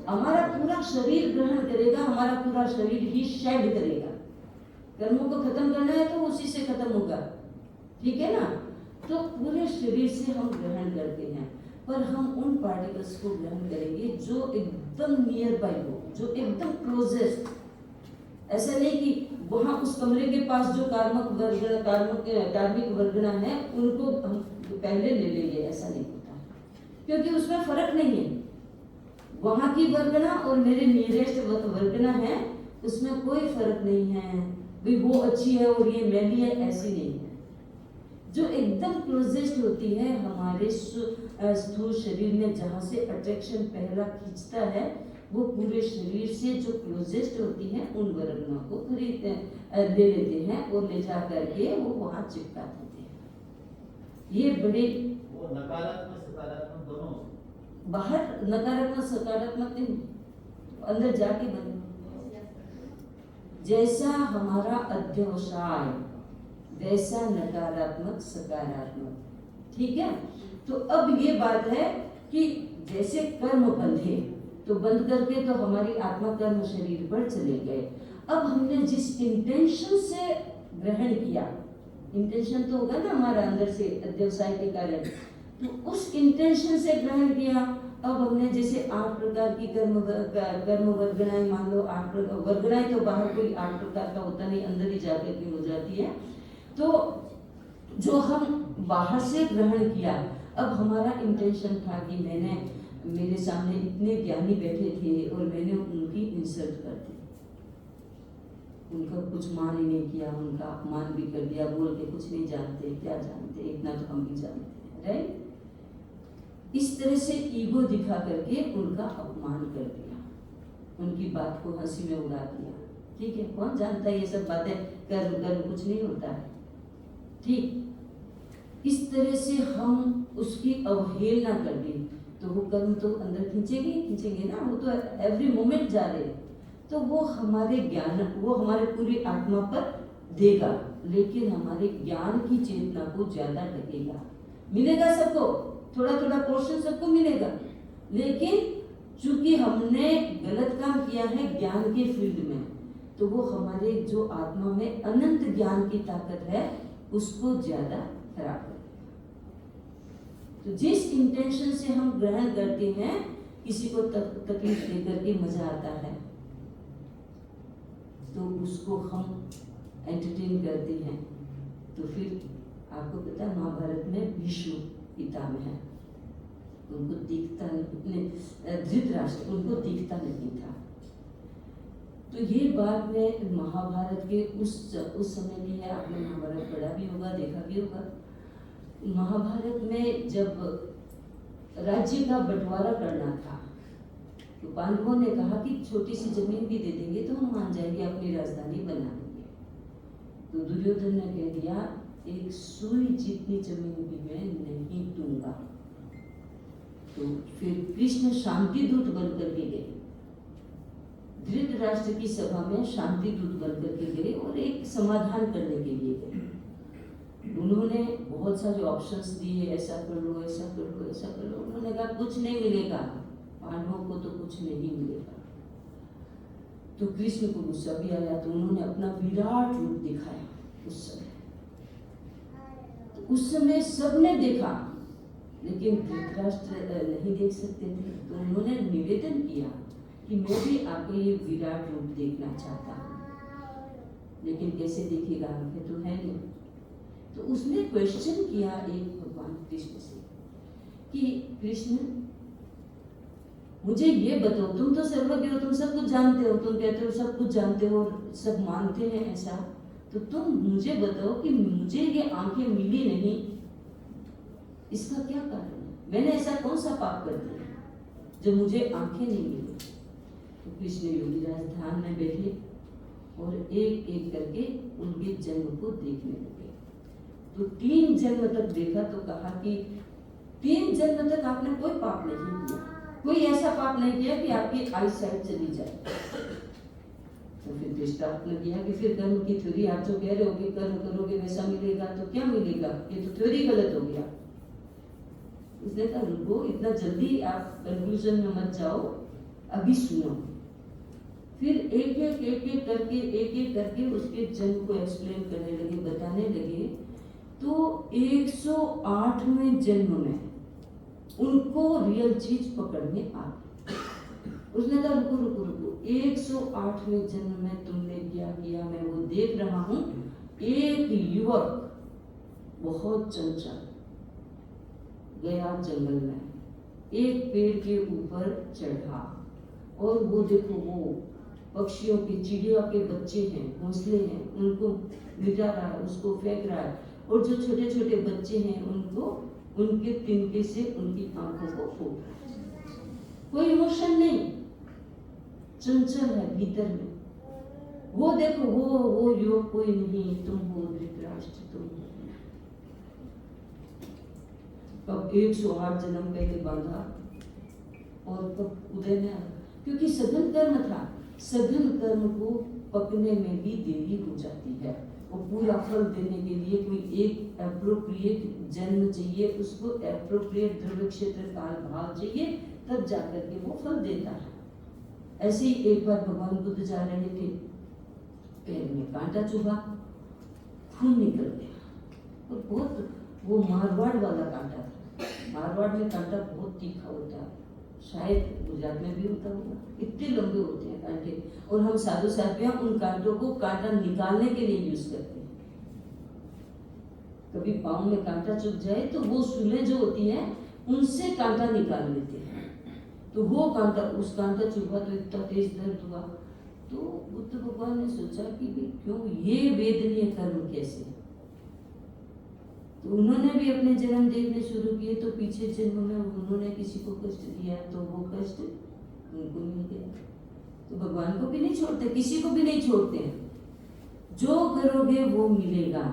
हमारा पूरा शरीर ग्रहण करेगा, हमारा पूरा शरीर ही शेड करेगा। कर्मों को खत्म करना है तो उसी से खत्म होगा, ठीक है ना। तो पूरे शरीर से हम ग्रहण करते हैं, पर हम उन पार्टिकल्स को ग्रहण करेंगे जो एकदम नियर बाय हो, जो एकदम क्लोजेस्ट। ऐसा नहीं कि वहां उस कमरे के पास जो कार्मिक वर्गना है उनको हम पहले ले लेंगे, ऐसा नहीं होता, क्योंकि उसमें फर्क नहीं है। वहां की वर्गना और मेरे नियरेस्ट वर्गना है, उसमें कोई फर्क नहीं है भाई वो अच्छी है और ये मैली है, ऐसी नहीं है। जो एकदम क्लोजेस्ट होती है हमारे स्थूल शरीर में, जहाँ से अट्रैक्शन पहला खींचता है, वो पूरे शरीर से जो क्लोजेस्ट होती है उन वर्गना को खरीदते ले लेते हैं और ले जा करके वो वहाँ चिपका देते हैं। ये बड़े वो नकारात्मक सकारात्मक दोनों, बाहर नकारात्मक सकारात्मक नहीं, अंदर जाके बने। जैसा हमारा अध्यवसाय वैसा नकारात्मक सकारात्मक, ठीक है। तो अब ये बात है कि जैसे कर्म बंधे तो बंद करके तो हमारी आत्मा कर्म शरीर पर चले गए। अब हमने जिस इंटेंशन से ग्रहण किया, इंटेंशन तो होगा ना हमारा अंदर से अध्यवसाय के कारण, तो उस इंटेंशन से ग्रहण किया। अब हमने जैसे 8 प्रकार की कर्म वर्गनाएं, मान लो 8 वर्गनाएं, तो बाहर कोई 8 प्रकार का होता नहीं, अंदर ही जाकर के हो जाती है। तो जो हम बाहर से ग्रहण किया, अब हमारा इंटेंशन था कि मेरे सामने इतने ज्ञानी बैठे थे और मैंने उनकी इंसल्ट कर दी, उनका कुछ मान ही नहीं किया, उनका अपमान भी कर दिया, बोल के कुछ नहीं जानते, क्या जानते, इतना तो हम भी जानते हैं, राइट। इस तरह से ईगो दिखा करके उनका अपमान कर दिया, उनकी बात को हंसी में उड़ा दिया, ठीक है। कौन जानता है ये सब बातें, कर्म कुछ नहीं होता है, ठीक। इस तरह से हम उसकी अवहेलना कर दी तो वो कर्म तो अंदर खींचेंगे ना, वो तो एवरी मोमेंट जा रहे हैं। तो वो हमारे ज्ञान, वो हमारे पूरी आत्मा पर देगा, लेकिन हमारे ज्ञान की चेतना को ज्यादा ढकेगा। मिलेगा सबको, थोड़ा थोड़ा पोर्शन सबको मिलेगा, लेकिन चूंकि हमने गलत काम किया है ज्ञान के फील्ड में, तो वो हमारे जो आत्मा में अनंत ज्ञान की ताकत है उसको ज्यादा खराब कर। तो जिस इंटेंशन से हम ग्रहण करते हैं, किसी को तकलीफ देकर के मजा आता है तो उसको हम एंटरटेन करते हैं। तो फिर आपको पता है महाभारत में भीष्म पिता में है, उनको दिखता नहीं, धृतराष्ट्र उनको दिखता नहीं था। तो ये बात में महाभारत के उस समय की है, आपने महाभारत पढ़ा भी होगा, देखा भी होगा। महाभारत में जब राज्य का बंटवारा करना था तो पांडवों ने कहा कि छोटी सी जमीन भी दे देंगे तो हम मान जाएंगे, अपनी राजधानी बना लेंगे। तो दुर्योधन ने कह दिया एक सुई जितनी जमीन भी मैं नहीं दूंगा। तो फिर कृष्ण शांति दूत बन करके गए, धृतराष्ट्र की सभा में शांति दूत बन करके गए और एक समाधान करने के लिए गए। उन्होंने बहुत सारे ऑप्शंस दिए, ऐसा कर लो, ऐसा कर लो, ऐसा कर लो। उन्होंने कहा कुछ नहीं मिलेगा, पांडवों को तो कुछ नहीं मिलेगा। तो कृष्ण को गुस्सा भी आया, तो उन्होंने अपना विराट रूप दिखाया उस समय। तो उस समय सबने देखा, लेकिन धृतराष्ट्र नहीं देख सकते थे। तो उन्होंने निवेदन किया कि मैं भी आपका ये विराट रूप देखना चाहता हूँ, लेकिन कैसे देखेगा, आंखें तो है नहीं। तो उसने क्वेश्चन किया एक भगवान कृष्ण से कि कृष्ण मुझे ये बताओ, तुम तो सर्वज्ञ हो, तुम सब कुछ जानते हो, तुम कहते हो सब कुछ जानते हो, सब मानते हैं ऐसा, तो तुम मुझे बताओ कि मुझे ये आंखें मिली नहीं, इसका क्या कारण है? मैंने ऐसा कौन सा पाप कर दिया जो मुझे आंखें नहीं मिली? तो कृष्ण योगीराज ध्यान में बैठे और एक एक करके उनके जन्म को देखने लगे। तो 3 जन्म तक देखा तो कहा कि 3 जन्म तक आपने कोई पाप नहीं किया, कोई ऐसा पाप नहीं किया कि आपकी आई साइट चली जाए। तो फिर दृष्टांत ने किया कि फिर कर्म की थ्योरी, आप जो कह रहे हो कि कर्म करोगे वैसा मिलेगा, तो क्या मिलेगा? ये तो थ्योरी गलत हो गया। उसने कहा रुको, इतना जल्दी आप कंक्लूजन में मत जाओ, अभी सुनो। फिर एक एक करके उसके जन्म को एक्सप्लेन करने लगे, बताने लगे। तो 108वें जन्म में उनको रियल चीज पकड़ में आ गई। उसने कहा रुको रुको रुको, 108वें जन्म में तुमने क्या किया मैं वो देख रहा हूँ। एक युवक बहुत चंचल गया जंगल में, एक पेड़ के ऊपर चढ़ा और वो देखो वो पक्षियों के, चिड़िया के बच्चे हैं, घोंसले हैं, उनको मिटा रहा है, उसको फेंक रहा है, और जो छोटे छोटे बच्चे हैं उनको उनके तिनके से उनकी आंखों को फूंक रहा है। कोई इमोशन नहीं, चंचल है भीतर में। वो देखो वो युवक कोई नहीं, तुम हो धृतराष्ट्र, तुम हो। कब 108 जन्म पहले बांधा और कब उदय में, क्योंकि सघन कर्म था। सघन कर्म को पकने में भी देरी हो जाती है, और पूरा फल देने के लिए कोई एक एप्रोप्रिएट जन्म चाहिए, उसको एप्रोप्रिएट द्रव्य क्षेत्र काल भाव चाहिए, तब जाकर के वो फल देता है। ऐसे ही एक बार भगवान बुद्ध जा रहे थे, पैर में कांटा चुभा, खून निकल गया, और बहुत वो मारवाड़ वाला कांटा था। मारवाड़ में कांटा बहुत तीखा होता है, शायद गुजरात में भी होता होगा, इतने लंबे होते हैं कांटे, और हम साधु साथियां उन कांटों को कांटा निकालने के लिए यूज करते हैं। कभी पाँव में कांटा चुभ जाए तो वो सूलें जो होती हैं उनसे कांटा निकाल लेते हैं। तो वो कांटा, उस कांटा चुभा तो इतना तेज दर्द हुआ। तो बुद्ध भगवान ने सोचा कि क्यों ये वेदनीय कर्म कैसे। तो उन्होंने भी अपने जन्म देखने शुरू किए, तो पीछे जन्म में उन्होंने किसी को कष्ट दिया तो वो कष्ट उनको मिल गया। तो भगवान को भी नहीं छोड़ते, किसी को भी नहीं छोड़ते हैं। जो करोगे वो मिलेगा,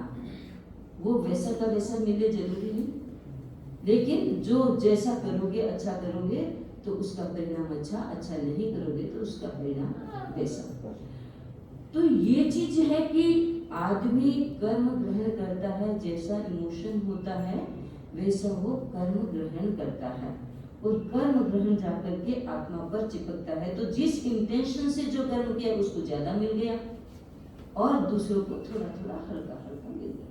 वो वैसा का वैसा मिले जरूरी नहीं, लेकिन जो जैसा करोगे, अच्छा करोगे तो उसका परिणाम अच्छा, अच्छा नहीं करोगे तो उसका परिणाम वैसा। तो ये चीज है कि आदमी कर्म ग्रहण करता है, जैसा इमोशन होता है वैसा वो कर्म ग्रहण करता है, और कर्म ग्रहण जाकर के आत्मा पर चिपकता है। तो जिस इंटेंशन से जो कर्म किया उसको ज्यादा मिल गया, और दूसरों को थोड़ा थोड़ा हल्का हल्का मिल गया।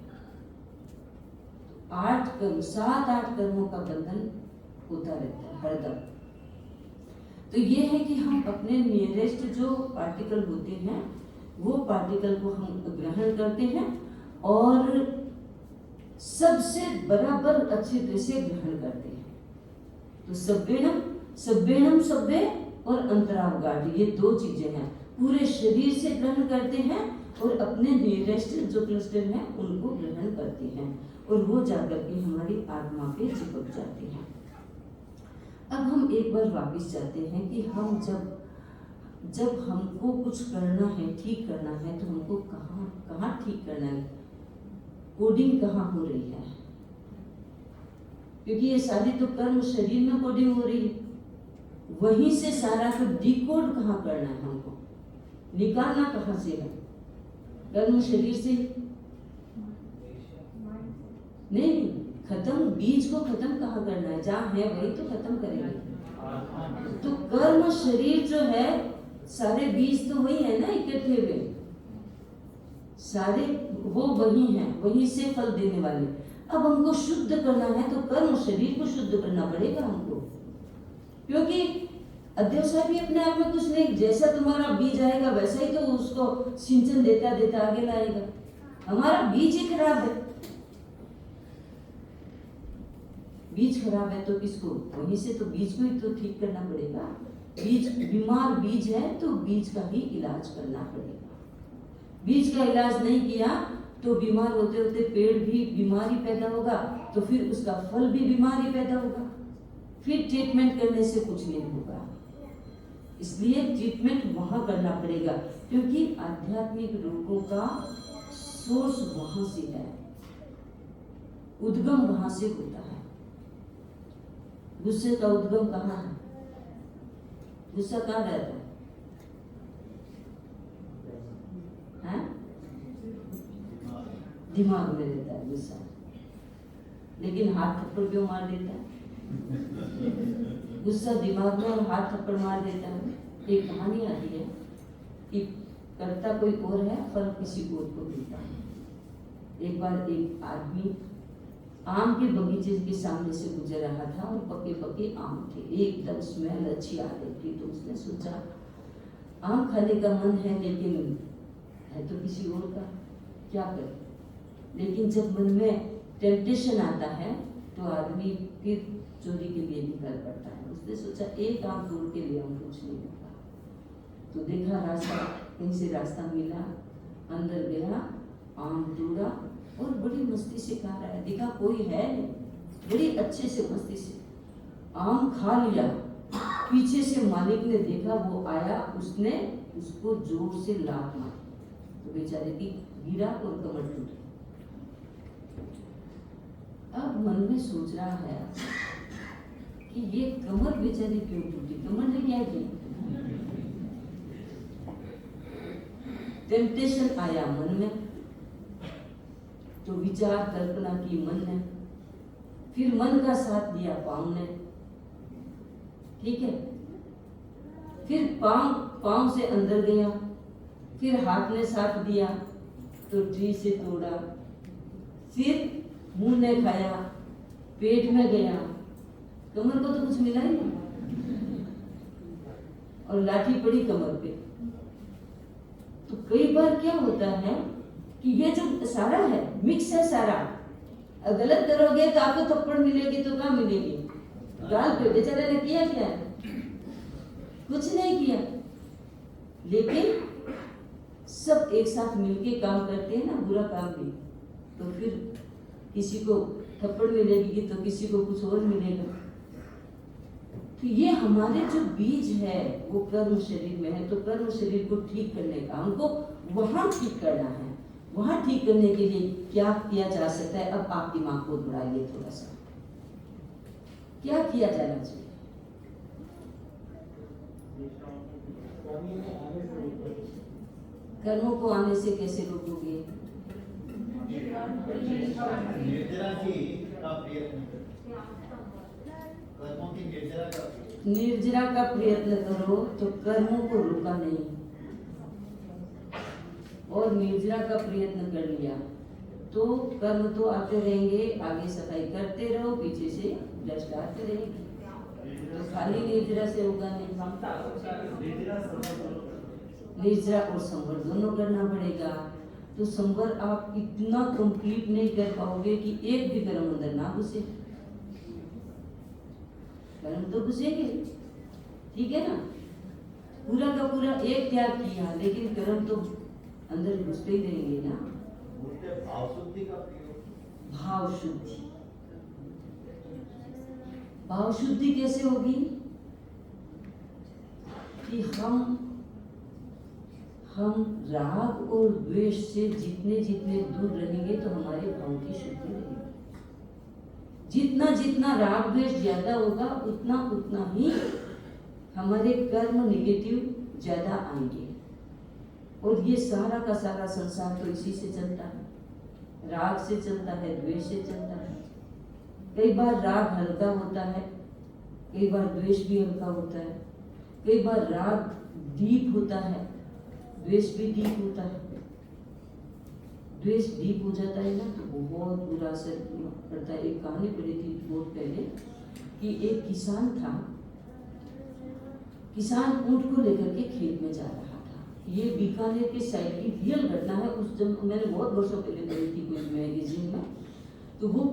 8 कर्म, 7-8 कर्मों का बंधन होता रहता है हरदम। तो ये है कि हम अपने नियरेस्ट जो पार्टिकल होते हैं वो पार्टिकल को हम ग्रहण करते हैं, और सबसे बराबर अच्छे तरह से ग्रहण करते हैं। तो सब्बेणम सब्बे और अंतरावगाढ़, ये 2 चीजें हैं। पूरे शरीर से ग्रहण करते हैं और अपने नियरेस्ट जो क्लस्टर हैं उनको ग्रहण करते हैं, और वो जाकर के हमारी आत्मा पे चिपक जाते हैं। अब हम एक बार वापस जाते हैं कि हम जब हमको कुछ करना है, ठीक करना है, तो हमको कहाँ ठीक करना है, कोडिंग कहाँ हो रही है। क्योंकि ये सारी तो कर्म शरीर में कोडिंग हो रही है, वहीं से सारा को डिकोड कहाँ करना है हमको। निकालना कहाँ से है? कर्म शरीर से नहीं, खत्म बीज को खत्म कहाँ करना है? जहाँ है वही तो खत्म करेंगे। तो कर्म शरीर जो है, सारे बीज तो वही है ना इकट्ठे हुए, सारे वो वही हैं, वही से फल देने वाले। अब हमको शुद्ध करना है तो कर्म शरीर को शुद्ध करना पड़ेगा हमको, क्योंकि अध्यवसाय भी अपने आप में कुछ नहीं, जैसा तुम्हारा बीज आएगा वैसा ही तो उसको सिंचन देता देता आगे लाएगा। हमारा बीज ही खराब है, बीज खराब है तो किसको? वहीं से तो बीज को ही तो ठीक करना पड़ेगा। बीज बीमार बीज है तो बीज का ही इलाज करना पड़ेगा। बीज का इलाज नहीं किया तो बीमार होते होते पेड़ भी बीमारी पैदा होगा, तो फिर उसका फल भी बीमारी पैदा होगा, फिर ट्रीटमेंट करने से कुछ नहीं होगा। इसलिए ट्रीटमेंट वहां करना पड़ेगा, क्योंकि आध्यात्मिक रोगों का सोर्स वहां से है, उद्गम वहां से होता है। गुस्से का उद्गम कहाँ है? गुस्सा कहाँ रहता है? दिमाग में रहता है गुस्सा, लेकिन हाथ थप्पड़ क्यों मार देता है? गुस्सा दिमाग में और हाथ थप्पड़ मार देता है। एक कहानी आती है कि करता कोई और है, फल किसी और को मिलता है। एक बार एक आदमी आम के बगीचे के सामने से गुजर रहा था और पके पके आम थे, एकदम स्मेल अच्छी आ रही थी। तो उसने सोचा आम खाने का मन है, लेकिन है तो किसी और का, क्या करे? लेकिन जब मन में टेम्पटेशन आता है तो आदमी फिर चोरी के लिए निकल पड़ता है। उसने सोचा एक आम तोड़ के ले आऊं, कुछ नहीं होगा। तो देखा रास्ता, कहीं से रास्ता मिला, अंदर गया, आम तोड़ा और बड़ी मस्ती से खा रहा है। देखा कोई है नहीं, बड़ी अच्छे से मस्ती से आम खा लिया। पीछे से मालिक ने देखा, वो आया, उसने उसको जोर से लात मारी तो बेचारे की गिरा और कमर टूटी। अब मन में सोच रहा है कि ये कमर बेचारी क्यों टूटी? कमर ने क्या किया? टेम्पटेशन आया मन में, तो विचार कल्पना की मन ने, फिर मन का साथ दिया पाँव ने, ठीक है। फिर पाँव से अंदर गया, फिर हाथ ने साथ दिया तो ट्री से तोड़ा, फिर मुंह ने खाया, पेट में गया, कमर को तो कुछ मिला ही नहीं और लाठी पड़ी कमर पे। तो कई बार क्या होता है कि ये जो सारा है मिक्स है सारा, गलत करोगे तो आपको थप्पड़ मिलेगी तो कहाँ मिलेगी? गाल पे। बेचारे ने किया क्या? कुछ नहीं किया, लेकिन सब एक साथ मिलके काम करते हैं ना, बुरा काम भी, तो फिर किसी को थप्पड़ मिलेगी तो किसी को कुछ और मिलेगा। तो ये हमारे जो बीज है वो कर्म शरीर में है, तो कर्म शरीर को ठीक करने का हमको वहां ठीक करना है। वहां ठीक करने के लिए क्या किया जा सकता है? अब आप दिमाग को दौड़ाइए थोड़ा सा, क्या किया जाना चाहिए? कर्मों को आने से कैसे रोकोगे? निर्जरा की का प्रयत्न करो, कर्मों की निर्जरा का प्रयत्न। निर्जरा का प्रयत्न करो तो कर्मों को रोका नहीं, और निर्जरा का प्रयत्न कर लिया तो कर्म तो आते रहेंगे, आगे सफाई करते रहो, पीछे से डस्ट आते रहेंगे, तो खाली निर्जरा से होगा नहीं। निर्जरा और संवर दोनों करना पड़ेगा। तो संवर आप इतना कंप्लीट नहीं कर पाओगे कि एक भी कर्म अंदर ना घुसे। कर्म तो घुसेंगे, ठीक है ना? पूरा का पूरा एक त्याग किया, लेकिन कर्म तो अंदर घुसते ही रहेंगे ना। भाव शुद्धि का प्रयोग। भाव शुद्धि, भाव शुद्धि कैसे होगी? कि हम राग और द्वेष से जितने जितने दूर रहेंगे तो हमारे भाव की शुद्धि रहेगी। जितना जितना राग द्वेष ज्यादा होगा उतना उतना ही हमारे कर्म निगेटिव ज्यादा आएंगे। और ये सारा का सारा संसार तो इसी से चलता है, राग से चलता है, द्वेष से चलता है। कई बार राग हल्का होता है, कई बार द्वेष भी हल्का होता है, कई बार राग डीप होता है, द्वेष भी डीप होता है। द्वेष डीप हो जाता है ना तो बहुत बुरा असर पड़ता है। एक कहानी पढ़ी थी बहुत पहले कि एक किसान था, किसान ऊंट को लेकर के खेत में जा रहा था। ये बीकानेर के साइड की रियल घटना है। उस जब मैंने बहुत वर्षों पहले पढ़ी थी कोई मैगजीन में, तो वो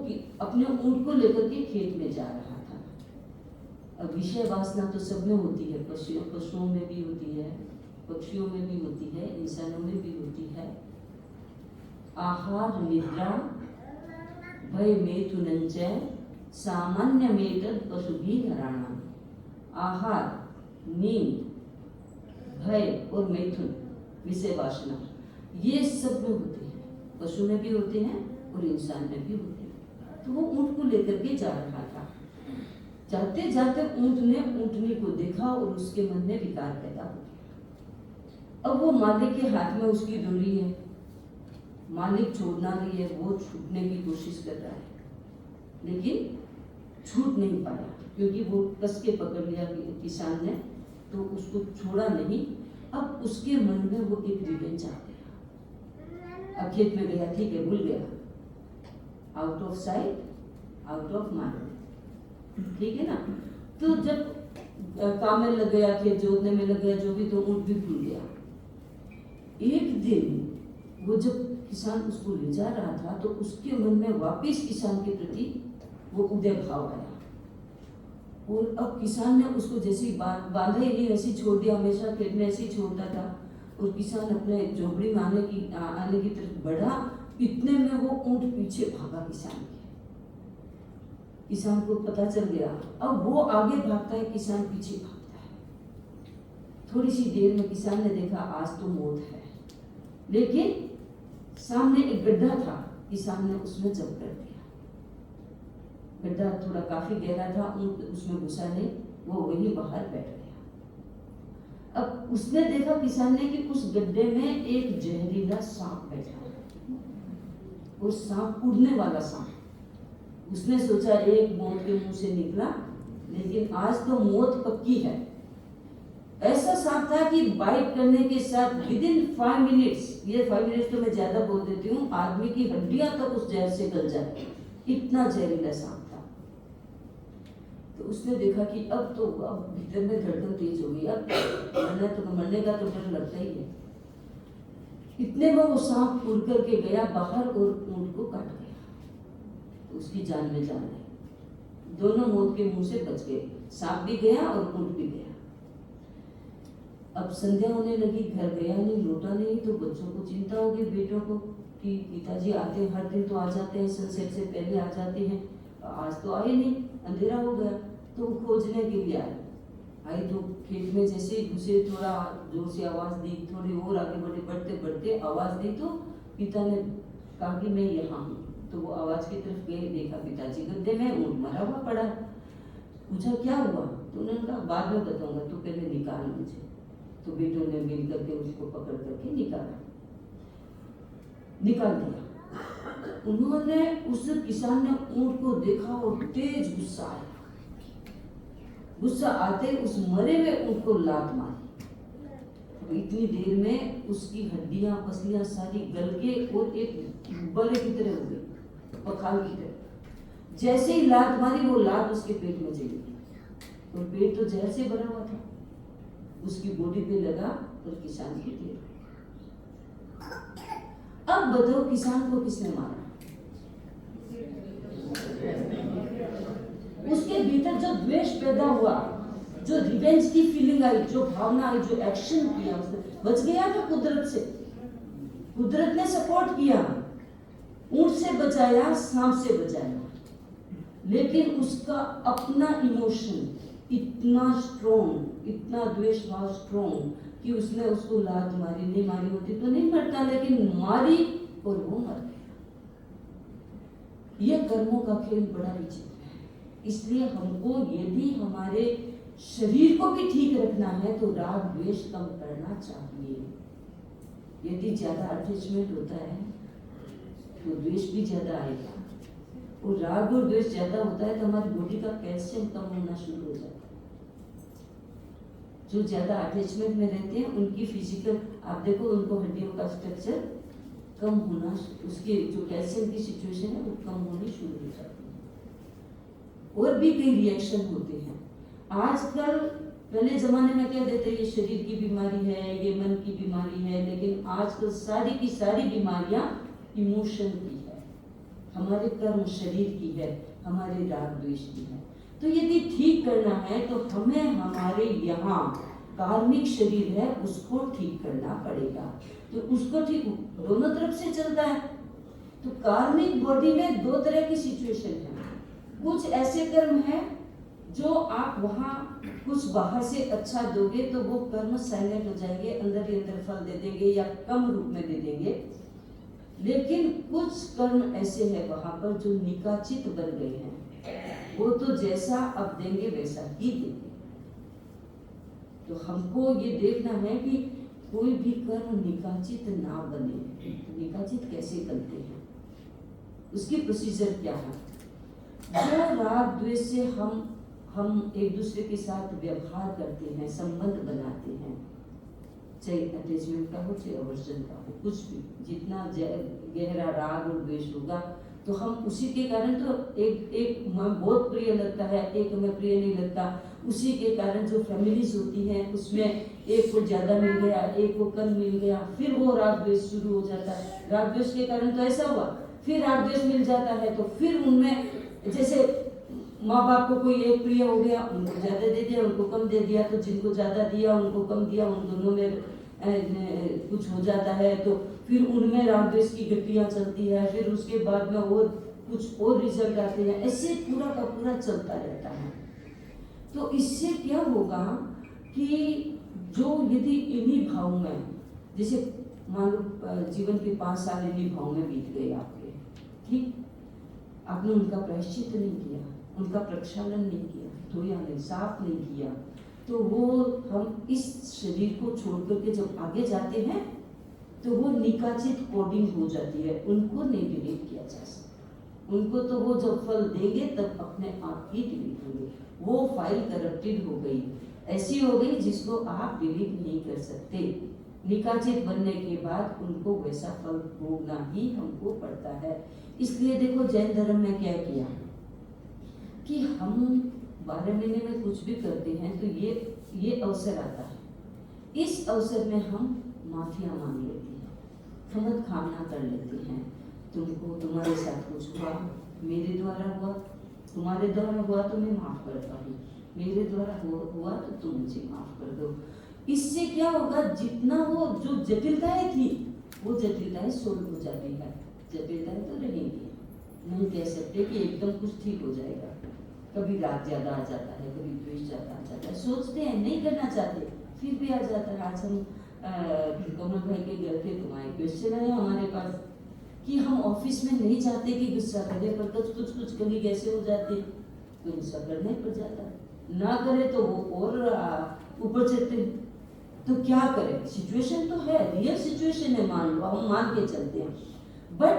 अपने ऊंट को लेकर के खेत में जा रहा था। अब विषय वासना तो सब में होती है, पशुओं में भी होती है, पक्षियों में भी होती है, इंसानों में भी होती है। आहार निद्रा भय मेथुनंचय सामान्य मेतद पशु भी नराणाम। आहार, नींद, भय और मैथुन विषय वासना ये सब में होते हैं, पशु में भी होते हैं और इंसान में भी होते हैं। तो वो ऊंट को लेकर के जा रहा था। जाते जाते ऊंट ने ऊंटनी को देखा और उसके मन में विकार पैदा हो गया। अब वो मालिक के हाथ में उसकी डोरी है, मालिक छोड़ना नहीं है, वो छूटने की कोशिश कर रहा है लेकिन छूट नहीं पाया क्योंकि वो कस के पकड़ लिया किसान ने, तो उसको छोड़ा नहीं। अब उसके मन में वो एक रिवेंज आ गया। अब खेत में गया, ठीक है, भूल गया, out of sight out of mind, ठीक है ना। तो जब काम में लग गया, खेत जोतने में लग गया, जो भी, तो ऊंट भी भूल गया। एक दिन वो जब किसान उसको ले जा रहा था तो उसके मन में वापस किसान के प्रति वो उदय भाव आया और अब किसान ने उसको जैसे बांधा ही नहीं, ऐसे छोड़ दिया। हमेशा खेत में ऐसे ही छोड़ता था और किसान अपने झोपड़ी में आने की तरफ बढ़ा। इतने में वो ऊंट पीछे भागा किसान के। किसान को पता चल गया। अब वो आगे भागता है, किसान पीछे भागता है। थोड़ी सी देर में किसान ने देखा आज तो मौत है, लेकिन सामने एक गड्ढा था, किसान ने उसमें जंप कर दिया। गड्ढा थोड़ा काफी गहरा था, ऊंट उसमें घुसा नहीं, वो वहीं बाहर बैठ गया। अब उसने देखा किसान ने कि उस गड्ढे में एक जहरीला सांप बैठा है, वो सांप उड़ने वाला सांप। उसने सोचा एक मौत के मुंह से निकला, लेकिन आज तो मौत पक्की है। ऐसा सांप था कि बाइट करने के साथ विदिन 5 मिनट्स, ये 5 मिनट्स तो मैं ज्यादा बोल देती हूँ, आदमी की हड्डियां तक उस जहर से गल जाती, इतना जहरीला सांप था। तो उसने देखा कि अब भीतर में धड़कन तेज हो गई, अब मरने का तो डर लगता ही है। इतने में वो सांप उड़ करके गया बाहर और ऊंट को काट गया। तो उसकी जान में जान आई, दोनों मौत के मुंह से बच गए, सांप भी गया और ऊंट भी गया। अब संध्या होने लगी, घर गया नहीं, लौटा नहीं, तो बच्चों को चिंता हो गई, बेटों को, कि पिताजी आते हैं, हर दिन तो आ जाते हैं, सनसेट से पहले आ जाते हैं, आज तो आए नहीं, अंधेरा हो गया। तो खोजने के लिए आई तो खेत में जैसे ही घुसे, थोड़ा जोर से आवाज दी, थोड़ी और आगे बढ़ते बढ़ते आवाज दी, तो पिता ने कहा कि मैं यहाँ हूँ। तो वो आवाज की तरफ गए, देखा पिताजी गड्ढे में, ऊंट मरा हुआ पड़ा। पूछा क्या हुआ, तो उन्होंने कहा बाद में बताऊंगा, तो पहले निकाल मुझे। तो बेटों ने मिल करके उसको पकड़ करके निकाल दिया। उन्होंने, उस किसान ने ऊंट को देखा और तेज गुस्सा आया। गुस्सा आते उस मरे हुए ऊंट को लात मारी। इतनी देर में उसकी हड्डियां पसलियां सारी गल के और एक बड़े की तरह हो गई, पखाल की तरह। जैसे ही लात मारी, वो लात उसके पेट में चली गई और पेट तो जहर से भरा हुआ था, उसकी बॉडी पे लगा और किसान की थी। अब बताओ किसान को किसने मारा? उसके भीतर जो द्वेष पैदा हुआ, जो रिवेंज की फीलिंग आई, जो भावना आई, जो एक्शन किया, उसने बच गया था कुदरत से। कुदरत ने सपोर्ट किया, ऊंट से बचाया, सांप से बचाया, लेकिन उसका अपना इमोशन इतना स्ट्रॉन्ग, इतना द्वेष भाव स्ट्रॉन्ग कि उसने उसको लात मारी। नहीं मारी होती तो नहीं मरता, लेकिन मारी और वो मर गया। ये कर्मों का खेल बड़ा विचित्र है। इसलिए हमको यदि हमारे शरीर को भी ठीक रखना है तो राग द्वेष कम करना चाहिए। यदि ज़्यादा अटैचमेंट होता है तो द्वेष भी ज़्यादा आएगा, और राग और द्वेष ज़्यादा होता है तो हमारी बॉडी का कैल्शियम कम होना शुरू हो जाता है। जो ज़्यादा अटैचमेंट में रहते हैं उनकी फिजिकल, आप देखो उनको हड्डियों का स्ट्रक्चर कम होना, उसके जो कैल्शियम की सिचुएशन है वो कम होनी शुरू हो जाती है। और भी कई रिएक्शन होते हैं आजकल। पहले जमाने में क्या देते, ये शरीर की बीमारी है, ये मन की बीमारी है, लेकिन आजकल सारी की सारी बीमारियां इमोशन की है, हमारे कर्म शरीर की है, हमारे राग द्वेष की है। तो यदि ठीक करना है तो हमें हमारे यहाँ कार्मिक शरीर है उसको ठीक करना पड़ेगा। तो उसको ठीक दोनों तरफ से चलता है। तो कार्मिक बॉडी में दो तरह की सिचुएशन है। कुछ ऐसे कर्म है जो आप वहाँ कुछ बाहर से अच्छा दोगे तो वो कर्म साइलेंट हो जाएंगे, अंदर ही अंदर फल दे देंगे या कम रूप में दे देंगे। लेकिन कुछ कर्म ऐसे हैं वहाँ पर जो निकाचित बन गए हैं, वो तो जैसा अब देंगे वैसा ही देंगे। तो हमको ये देखना है कि कोई भी कर्म निकाचित ना बने। निकाचित कैसे बनते हैं, उसकी प्रोसीजर क्या है? जो राग द्वेष से हम एक दूसरे के साथ व्यवहार करते हैं, संबंध बनाते हैं, चाहे अटैचमेंट का हो चाहे अवर्जन का हो, कुछ भी, जितना गहरा राग और द्वेष होगा तो हम उसी के कारण, तो एक हमें बहुत प्रिय लगता है, एक हमें प्रिय नहीं लगता। उसी के कारण जो फैमिलीज होती हैं उसमें एक को ज्यादा मिल गया, एक को कम मिल गया, फिर वो राग द्वेष शुरू हो जाता है। राग द्वेष के कारण तो ऐसा हुआ, फिर राग द्वेष मिल जाता है तो फिर उनमें, जैसे माँ बाप को कोई एक प्रिय हो गया, उनको ज्यादा दे दिया, उनको कम दे दिया, तो जिनको ज्यादा दिया उनको कम दिया, उन दोनों में कुछ हो जाता है, तो फिर उनमें राग द्वेष की गतियाँ चलती है, फिर उसके बाद में और कुछ और रिजल्ट आते हैं, ऐसे पूरा का पूरा चलता रहता है। तो इससे क्या होगा कि जो यदि इन्हीं भाव में, जैसे मान लो जीवन के 5 साल इन्हीं भाव में बीत गए आपके, ठीक, आपने उनका प्रायश्चित नहीं किया, उनका प्रक्षालन नहीं किया, धोया नहीं, साफ नहीं किया, तो वो हम इस शरीर को छोड़ करके जब आगे जाते हैं तो वो निकाचित कोडिंग हो जाती है, उनको नहीं डिलीट किया जा सकता। उनको तो वो जब फल देंगे तब अपने आप ही डिलीट होंगे। वो फाइल करप्टेड हो गई, ऐसी हो गई जिसको आप डिलीट नहीं कर सकते। निकाचित बनने के बाद उनको वैसा फल भोगना ही हमको पड़ता है। इसलिए देखो जैन धर्म में क्या किया कि हम 12 महीने में कुछ भी करते हैं तो ये अवसर आता है, इस अवसर में हम माफिया मांग लेते हैं, क्षमा खामना कर लेते हैं। तुमको, तुम्हारे साथ कुछ हुआ, मेरे द्वारा हुआ, तुम्हारे द्वारा हुआ तो मैं माफ करता हूँ, मेरे द्वारा हुआ तो तुम मुझे माफ कर दो। इससे क्या होगा, जितना वो जो जटिलताएं थी वो जटिलताएं सोल्व हो जाती है। जटिलताएं तो रहेंगी, नहीं कह सकते कि एकदम कुछ ठीक हो जाएगा। कभी राग ज्यादा आ जाता है, कभी द्वेष ज्यादा आ जाता है, सोचते हैं नहीं करना चाहते फिर भी आ जाता है। आज हम कमल भाई के घर थे तो वहाँ क्वेश्चन आया हमारे पास कि हम ऑफिस में नहीं चाहते कि गुस्सा करे, पर कुछ कभी कैसे हो जाते तो गुस्सा करना ही पड़ जाता है, ना करे तो वो और ऊपर चढ़ते। तो क्या करें, सिचुएशन तो है, रियल सिचुएशन है, मान लो हम मान के चलते हैं, बट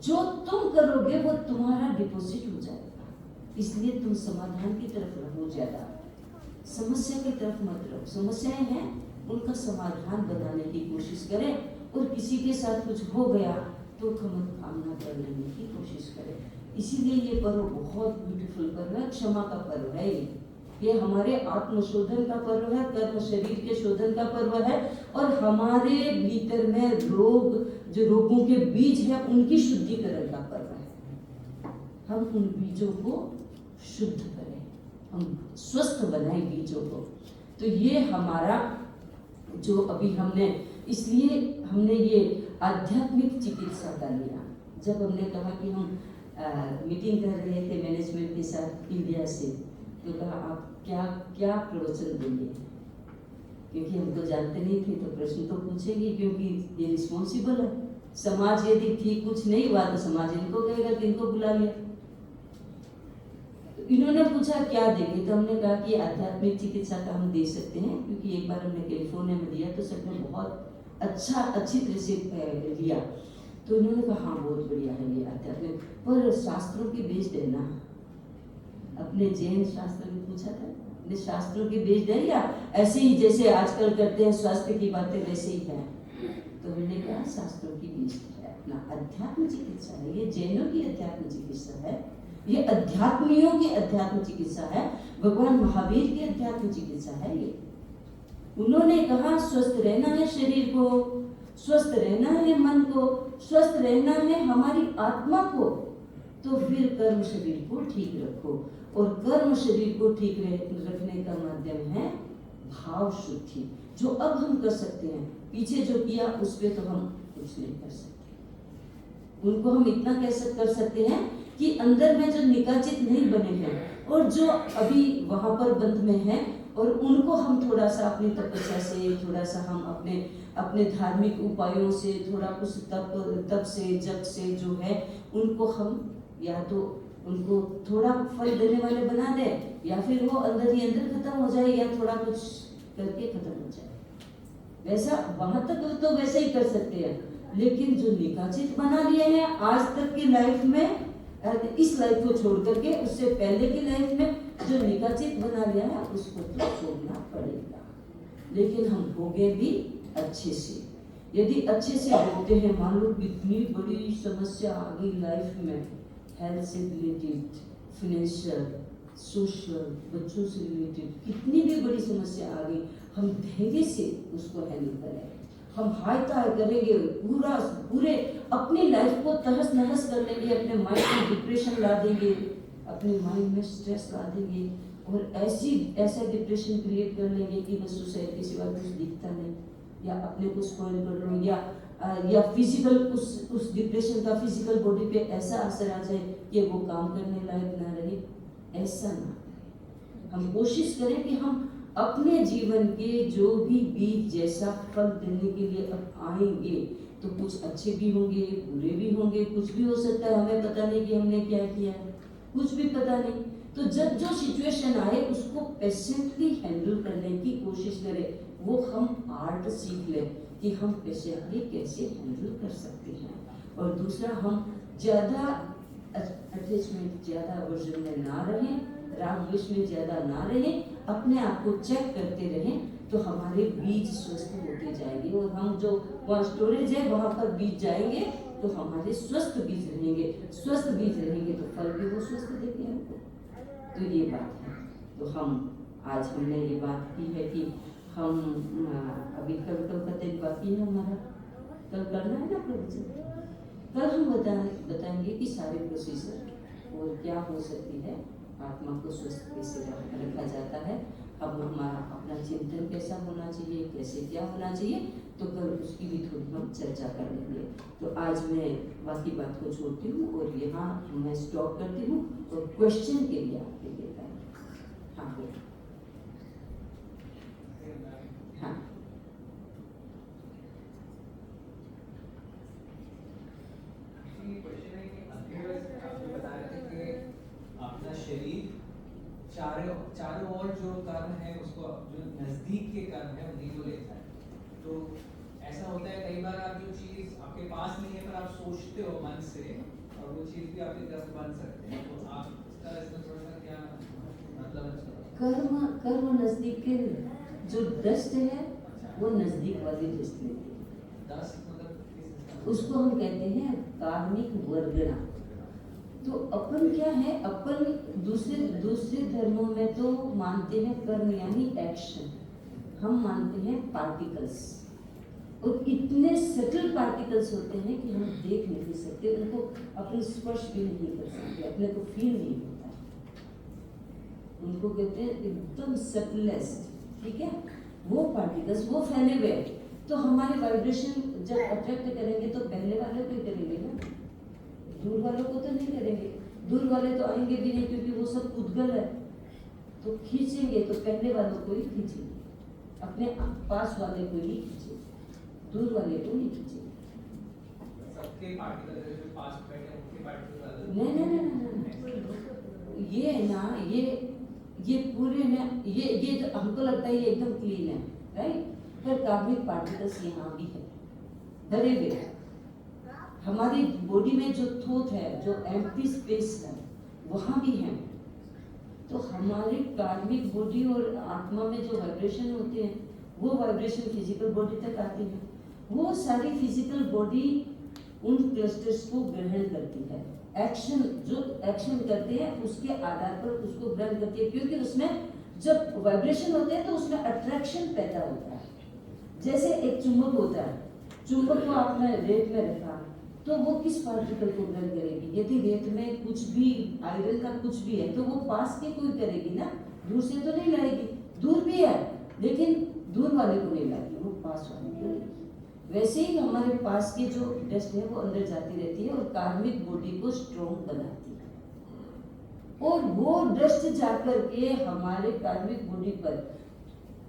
जो तुम करोगे वो तुम्हारा डिपॉजिट हो जाएगा। इसलिए तुम समाधान की तरफ रहो, ज्यादा समस्या की तरफ मत रहो। समस्याएं हैं उनका समाधान बनाने की कोशिश करें, और किसी के साथ कुछ हो गया तो कामना कर लेने की कोशिश करें। इसीलिए ये पर्व बहुत ब्यूटीफुल पर्व है, क्षमा का पर्व है। ये हमारे आत्मशोधन का पर्व है, कर्म शरीर के शोधन का पर्व है, और हमारे भीतर में जो रोगों के बीज है उनकी शुद्धिकरण का पर्व है। हम उन बीजों को शुद्ध करें, हम स्वस्थ बनाए बीजों को। तो ये हमारा जो अभी हमने, इसलिए हमने ये आध्यात्मिक चिकित्सा का लिया। जब हमने कहा कि हम मीटिंग कर रहे थे मैनेजमेंट के साथ इंडिया से, तो कहा आप क्या प्रवचन देंगे, क्योंकि हम तो जानते नहीं थे, तो प्रश्न तो पूछेंगे क्योंकि ये रिस्पॉन्सिबल है। समाज यदि ठीक कुछ नहीं हुआ तो समाज इनको कहेगा कि इनको बुला लिया। तो इन्होंने पूछा क्या देंगे, तो हमने कहा कि आध्यात्मिक चिकित्सा का हम दे सकते हैं, क्योंकि एक बार हमने कैलिफोर्निया में दिया तो सब में बहुत अच्छी तरह से लिया। तो उन्होंने कहा हाँ बहुत बढ़िया है ये आध्यात्म, पर शास्त्रों की बेस्ड है ना। अपने जैन शास्त्र में पूछा था, अपने शास्त्रों की बेस्ड है या ऐसे ही जैसे आजकल करते हैं स्वास्थ्य की बातें वैसे ही है? तो हमने कहा शास्त्रों की बेस्ड है, अपना अध्यात्म चिकित्सा है, ये जैनों की अध्यात्म चिकित्सा है, ये अध्यात्मियों की अध्यात्म चिकित्सा है, भगवान महावीर की अध्यात्म चिकित्सा है ये। उन्होंने कहा स्वस्थ रहना है शरीर को, स्वस्थ रहना है मन को, स्वस्थ रहना है हमारी आत्मा को, तो फिर कर्म शरीर को ठीक रखो। और कर्म शरीर को ठीक रखने का माध्यम है भाव शुद्धि, जो अब हम कर सकते हैं। पीछे जो किया उस पे तो हम कुछ नहीं कर सकते। उनको हम इतना कैसे कर सकते हैं कि अंदर में जो निकाचित नहीं बने हैं और जो अभी वहां पर बंद में हैं, और उनको हम थोड़ा सा अपनी तपस्या से, थोड़ा सा हम अपने धार्मिक उपायों से, थोड़ा कुछ तप से, जप से जो है उनको हम या तो उनको थोड़ा फल देने वाले बना दे, या फिर वो अंदर ही अंदर खत्म हो जाए, या थोड़ा कुछ करके खत्म हो जाए। वैसा वहां तक तो वैसे ही कर सकते हैं, लेकिन जो निकाचित बना लिए हैं आज तक की लाइफ में, इस लाइफ को छोड़ करके उससे पहले की लाइफ में जो निकाचित बना लिया है उसको तो छोड़ना पड़ेगा। लेकिन हम भोगे भी अच्छे से। यदि अच्छे से भोगते हैं, मान लो इतनी बड़ी समस्या आ गई लाइफ में, हेल्थ से रिलेटेड, फाइनेंशियल, सोशल, बच्चों से रिलेटेड कितनी भी बड़ी समस्या आ गई, हम धैर्य से उसको हैंडल करें। हम हाय ताय करेंगे, पूरे अपनी लाइफ को तहस नहस कर लेंगे, अपने माइंड में डिप्रेशन ला देंगे, अपने माइंड में स्ट्रेस ला देंगे, और ऐसा डिप्रेशन क्रिएट कर लेंगे कि बस सुसाइड के सिवा कुछ दिखता नहीं, या अपने को स्पॉइल कर लो, या फिजिकल उस डिप्रेशन का फिजिकल बॉडी पे ऐसा असर आ जाए कि वो काम करने लायक ना रहे। ऐसा ना, हम कोशिश करें कि हम अपने जीवन के जो भी बीज जैसा फल देने के लिए अब आएंगे, तो कुछ अच्छे भी होंगे, बुरे भी होंगे, कुछ भी हो सकता है, हमें पता नहीं कि हमने क्या किया है, कुछ भी पता नहीं। तो जब जो सिचुएशन आए उसको पेशेंटली हैंडल करने की कोशिश करें। वो हम आर्ट सीख लें कि हम पेशेंटली कैसे हैंडल कर सकते हैं। और दूसरा, हम ज़्यादा अटैचमेंट, ज़्यादा वर्जन में ना रहें, राग द्वेष में ज़्यादा ना रहें, अपने आप को चेक करते रहें, तो हमारे बीज स्वस्थ होते जाएंगे। और हम जो वहाँ स्टोरेज है वहाँ पर बीज जाएंगे तो हमारे स्वस्थ बीज रहेंगे, स्वस्थ बीज रहेंगे तो फल भी वो स्वस्थ देंगे हमको। तो ये बात है। तो हम आज हमने ये बात की है कि हम अभी कल का दिन बाकी है हमारा, कल करना है ना प्रवचन। कल हम बताएंगे कि सारे प्रोसीजर और क्या हो सकती है, आत्मा को स्वस्थ कैसे रखा जाता है, अब हमारा अपना चिंतन कैसा होना चाहिए, कैसे क्या होना चाहिए, तो कल उसकी भी थोड़ी हम चर्चा कर लेंगे। तो आज मैं बाकी बात को छोड़ती हूँ और यहाँ मैं स्टॉप करती हूँ और क्वेश्चन के लिए आपके देता हूँ। हाँ हाँ अपना शरीर चारों ओर जो कर्म है उसको, जो नजदीक के कर्म है उन्हीं को लेता है। तो ऐसा होता है कई बार आप जो चीज आपके पास नहीं है पर आप सोचते हो मन से, और वो चीज भी आपकी तरफ बन सकते हैं। तो आप इस तरह से थोड़ा सा क्या मतलब कर्म नजदीक के जो दृष्ट है वो नजदीक वाली दृष्टि है, उसको हम कहते हैं कार्मिक वर्गना। तो अपन क्या है, अपन दूसरे धर्मों में तो मानते हैं कर्म यानी एक्शन, हम मानते हैं पार्टिकल्स, और इतने सटल पार्टिकल्स होते हैं कि हम देख नहीं सकते उनको, अपने स्पर्श भी नहीं कर सकते, अपने को फील नहीं होता। उनको कहते हैं एकदम सटलेस्ट, ठीक है, वो पार्टिकल्स वो फैले हुए। तो हमारे वाइब्रेशन जब अट्रैक्ट करेंगे तो पहले वाले को ही करेंगे ना, दूर वालों को तो नहीं करेंगे। दूर वाले तो आएंगे भी नहीं क्योंकि वो सब उद्गल है, तो खींचेंगे तो पहले वालों को ही खींचेंगे, अपने पास वाले को ही खींचेंगे, दूर वाले को नहीं खींचेंगे। सबके पार्टिकल जो पास बैठे हैं उनके पार्टिकल नहीं, ये है ना, ये पूरे ना, ये तो हमको लगता है ये एकदम क्लीन है, राइट, पर कार्बनिक पार्टिकल्स यहाँ भी है, भरे हुए हैं। हमारी बॉडी में जो थॉट है, जो एम्प्टी स्पेस है, वहाँ भी है। तो हमारी कार्मिक बॉडी और आत्मा में जो वाइब्रेशन होते हैं, वो वाइब्रेशन फिजिकल बॉडी तक आती है। वो सारी फिजिकल बॉडी उन क्लस्टर्स को ग्रहण करती है। एक्शन, जो एक्शन करते हैं उसके आधार पर उसको ग्रहण करती है, क्योंकि उसमें जब वाइब्रेशन होते हैं तो उसमें अट्रैक्शन पैदा होता है। जैसे एक चुंबक होता है, चुंबक को आपने रेत में रखा तो वो किस पार्टिकल को ग्रहण करेगी? यदि रेत में कुछ भी आयरन का कुछ भी है तो वो पास के कोई करेगी ना, दूर से तो नहीं लाएगी। दूर भी है लेकिन दूर वाले को नहीं लाएगी, वो पास वाले को लाएगी। वैसे ही हमारे पास की जो डस्ट है वो अंदर जाती रहती है और कार्मिक बॉडी को स्ट्रॉन्ग बनाती है। और वो डस्ट जाकर के हमारे कार्मिक बॉडी पर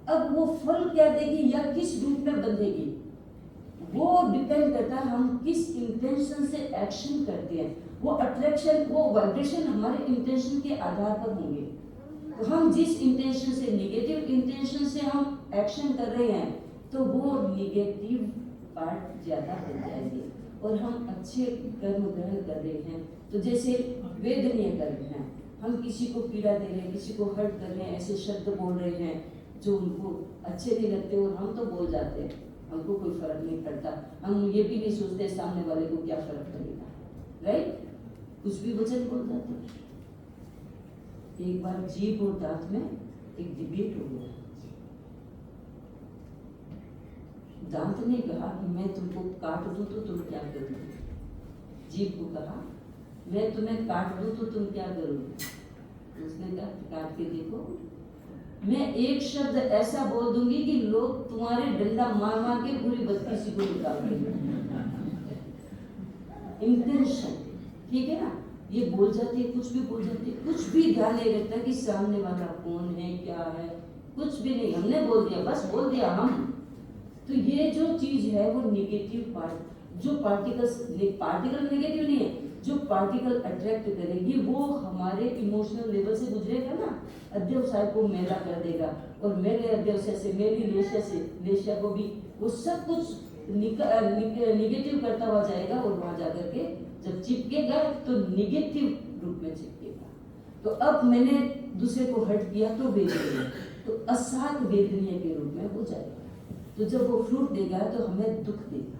अब वो फल क्या देगी या किस रूप में बंधेगी, वो डिपेंड करता है हम किस इंटेंशन से एक्शन करते हैं। वो अट्रैक्शन, वो वाइब्रेशन हमारे इंटेंशन के आधार पर होंगे। तो हम जिस इंटेंशन से, निगेटिव इंटेंशन से हम एक्शन कर रहे हैं तो वो निगेटिव पार्ट ज्यादा हो जाएंगे और हम अच्छे कर्म ग्रहण कर रहे हैं। तो जैसे वेदनीय कर्म हैं, हम किसी को पीड़ा दे रहे हैं, किसी को हर्ट कर रहे हैं, ऐसे शब्द बोल रहे हैं जो उनको अच्छे नहीं लगते और हम तो बोल जाते हैं, हमको कोई फर्क नहीं पड़ता। हम ये भी नहीं सोचते सामने वाले को क्या फर्क पड़ेगा, राइट? कुछ भी वचन बोल जाते हैं। एक बार जीभ और दांत में एक डिबेट हो गया। दांत ने कहा कि मैं तुमको काट दूं तो तुम क्या करोगे? जीभ को कहा मैं तुम्हें काट दूं तो तुम क्या करोगे? उसने कहा काट के देखो, मैं एक शब्द ऐसा बोल दूंगी कि लोग तुम्हारे डंडा मार मार के पूरी बत्ती को निकाल देंगे। इंटेंशन, ठीक है ना? ये बोल जाती है, कुछ भी बोल जाती है, कुछ भी ध्यान नहीं रखता कि सामने वाला कौन है, क्या है, कुछ भी नहीं। हमने बोल दिया, बस बोल दिया हम। तो ये जो चीज है वो निगेटिव पार्ट, जो पार्टिकल नेगेटिव नहीं है, जो पार्टिकल अट्रैक्ट करेगी वो हमारे इमोशनल लेवल से गुजरेगा ना, अध्यवसाय को मैला कर देगा और मेले अध्यवसाय से मेरी लेशिया को भी वो सब कुछ निगेटिव करता हुआ जाएगा और वहां जाकर के जब चिपकेगा तो निगेटिव रूप में चिपकेगा। तो अब मैंने दूसरे को हर्ट किया तो वेदनीय, तो असाध वेदनीय के रूप में हो जाएगा। तो जब वो फ्रूट देगा तो हमें दुख देगा।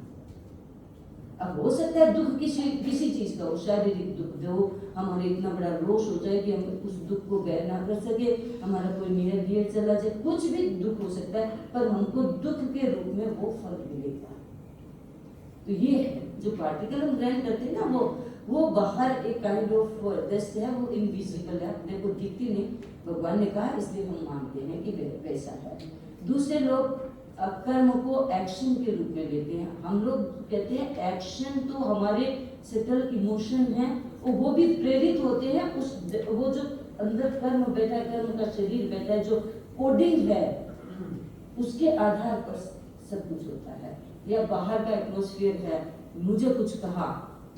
अब हो सकता है दुख किसी चीज का हो, शारीरिक दुख दो, हमारे इतना बड़ा रोष हो जाए कि हम उस दुख को बेर ना कर सके, हमारा कोई नियर चला जाए, कुछ भी दुख हो सकता है, पर हमको दुख के रूप में वो फल मिलेगा। तो ये है जो पार्टिकल हम ग्रहण करते हैं ना, वो बाहर एक काइंड ऑफ डस्ट है, वो इनविजिबल है, अपने को दिखती नहीं, भगवान ने कहा, इसलिए हम मानते हैं कि वैसा है। दूसरे लोग कर्म को एक्शन के रूप में लेते हैं। हम लोग कहते हैं एक्शन तो हमारे सेटल इमोशन है और वो भी प्रेरित होते हैं उस, वो जो अंदर कर्म बैठा है, कर्म का शरीर बैठा है, जो कोडिंग है उसके आधार पर सब कुछ होता है। या बाहर का एटमॉस्फेयर है, मुझे कुछ कहा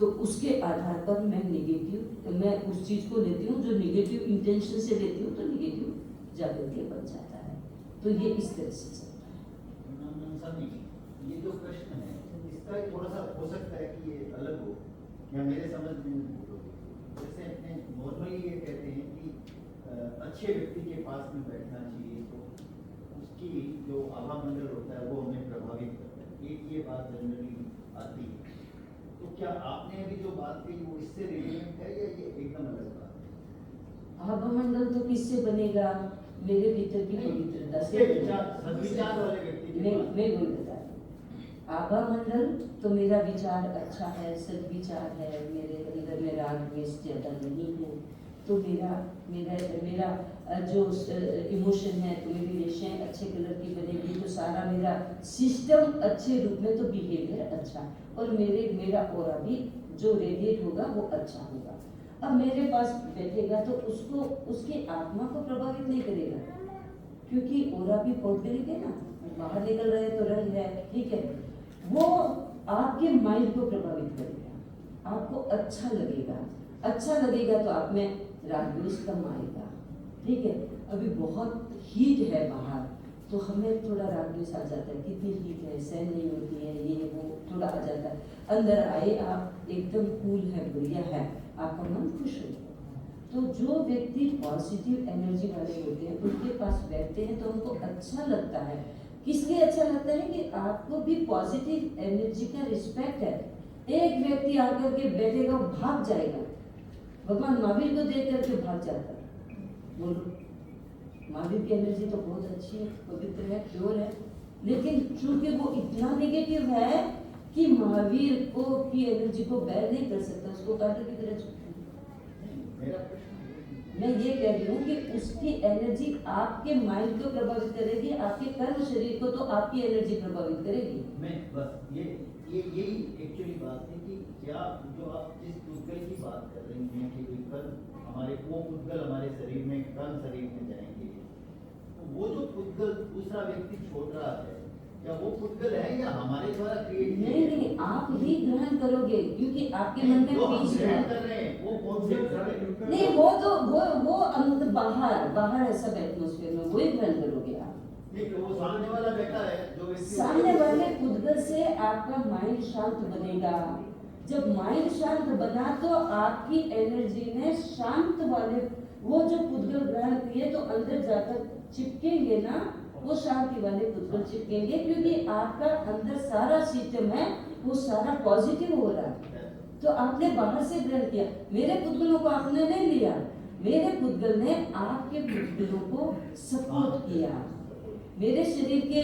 तो उसके आधार पर मैं उस चीज को लेती हूँ, जो निगेटिव इंटेंशन से लेती हूँ तो निगेटिव जाकर के बन जाता है। तो ये इस तरह से चलता है। ये जो प्रश्न है इसका थोड़ा सा हो सकता है कि ये अलग हो या मेरे समझ में भूल हो। जैसे अपने नॉर्मली ये कहते हैं कि अच्छे व्यक्ति के पास में बैठना चाहिए तो उसकी जो आभा मंडल होता है वो हमें प्रभावित करता है, ये बात जनरली आती है। तो क्या आपने अभी जो बात कही वो इससे रिलेवेंट है या ये एकदम अलग बात है? आभा मंडल तो किससे बनेगा? मेरे भीतर की पवित्रता से। सद्विचार वाले व्यक्ति मैं वही बता रही, आभा मंडल तो मेरा विचार अच्छा है, सद्विचार है, मेरे अंदर में राग द्वेष ज्यादा नहीं है, तो मेरा जो इमोशन है, तो मेरी रेशाएं अच्छे कलर की बनेगी, तो सारा मेरा सिस्टम अच्छे रूप में, तो बिहेवियर अच्छा, और मेरा ऑरा भी जो रेडिएट होगा वो अच्छा होगा। अब मेरे पास बैठेगा तो उसको, उसकी आत्मा को प्रभावित नहीं करेगा, क्योंकि ऑरा भी पॉजिटिव है ना, बाहर निकल रहे तो रंग है, ठीक है, वो आपके माइंड को प्रभावित करेगा, आपको अच्छा लगेगा तो आप में राग द्वेष कम आएगा, ठीक है। अभी बहुत हीट है बाहर, तो हमें थोड़ा राग द्वेष आ जाता है, कितनी हीट है, सहन नहीं होती है, ये वो थोड़ा आ जाता है। अंदर आए आप एकदम कूल है, बढ़िया है, आपका मन खुश हो जाता है। तो जो व्यक्ति पॉजिटिव एनर्जी वाले होते हैं उनके पास बैठते हैं तो उनको अच्छा लगता है। किस लिए अच्छा लगता है कि आपको भी पॉजिटिव एनर्जी का रिस्पेक्ट है। एक व्यक्ति आकर के बैठेगा वो भाग जाएगा, भगवान महावीर को देख करके भाग जाता है। बोलो, महावीर की एनर्जी तो बहुत अच्छी है, पवित्र है, प्योर है, लेकिन चूंकि वो इतना नेगेटिव है कि महावीर को की एनर्जी को बैर नहीं कर सकता, उसको कांटे की तरह छूटता है। मैं ये कह रही हूँ कि उसकी एनर्जी आपके माइंड को प्रभावित करेगी, आपके कर्म शरीर को तो आपकी एनर्जी प्रभावित करेगी। मैं बस यही एक्चुअली बात है कि क्या जो आप जिस पुद्गल की बात कर रही हैं कि कोई कर्म हमारे वो पुद्गल हमारे शरीर में कर्म शरीर में जाएंगे, तो वो जो पुद्गल दूसरा व्यक्ति छोड़ रहा है, क्या वो पुद्गल है या हमारे द्वारा क्रिएट? नहीं, आप ही ग्रहण करोगे क्योंकि आपके मन में पीस है। कर रहे हैं वो कौन से नहीं, वो तो वो अंदर बाहर है सब एटमॉस्फेयर में, वही ग्रहण करोगे आप। नहीं, वो सामने वाला बैठा है जो सामने वाले पुद्गल से आपका माइंड शांत बनेगा। जब माइंड शांत बना तो आपकी एनर्जी ने शांत वाले वो जो पुद्गल ग्रहण किए तो अंदर जाकर चिपकेंगे ना, वो शांति वाले पुद्गल चिपकेंगे क्योंकि आपका अंदर सारा सिस्टम है वो सारा पॉजिटिव हो रहा है। तो आपने बाहर से ग्रहण किया, मेरे पुद्गलों को आपने नहीं लिया, मेरे पुद्गल ने आपके पुद्गलों को सपोर्ट किया। मेरे शरीर के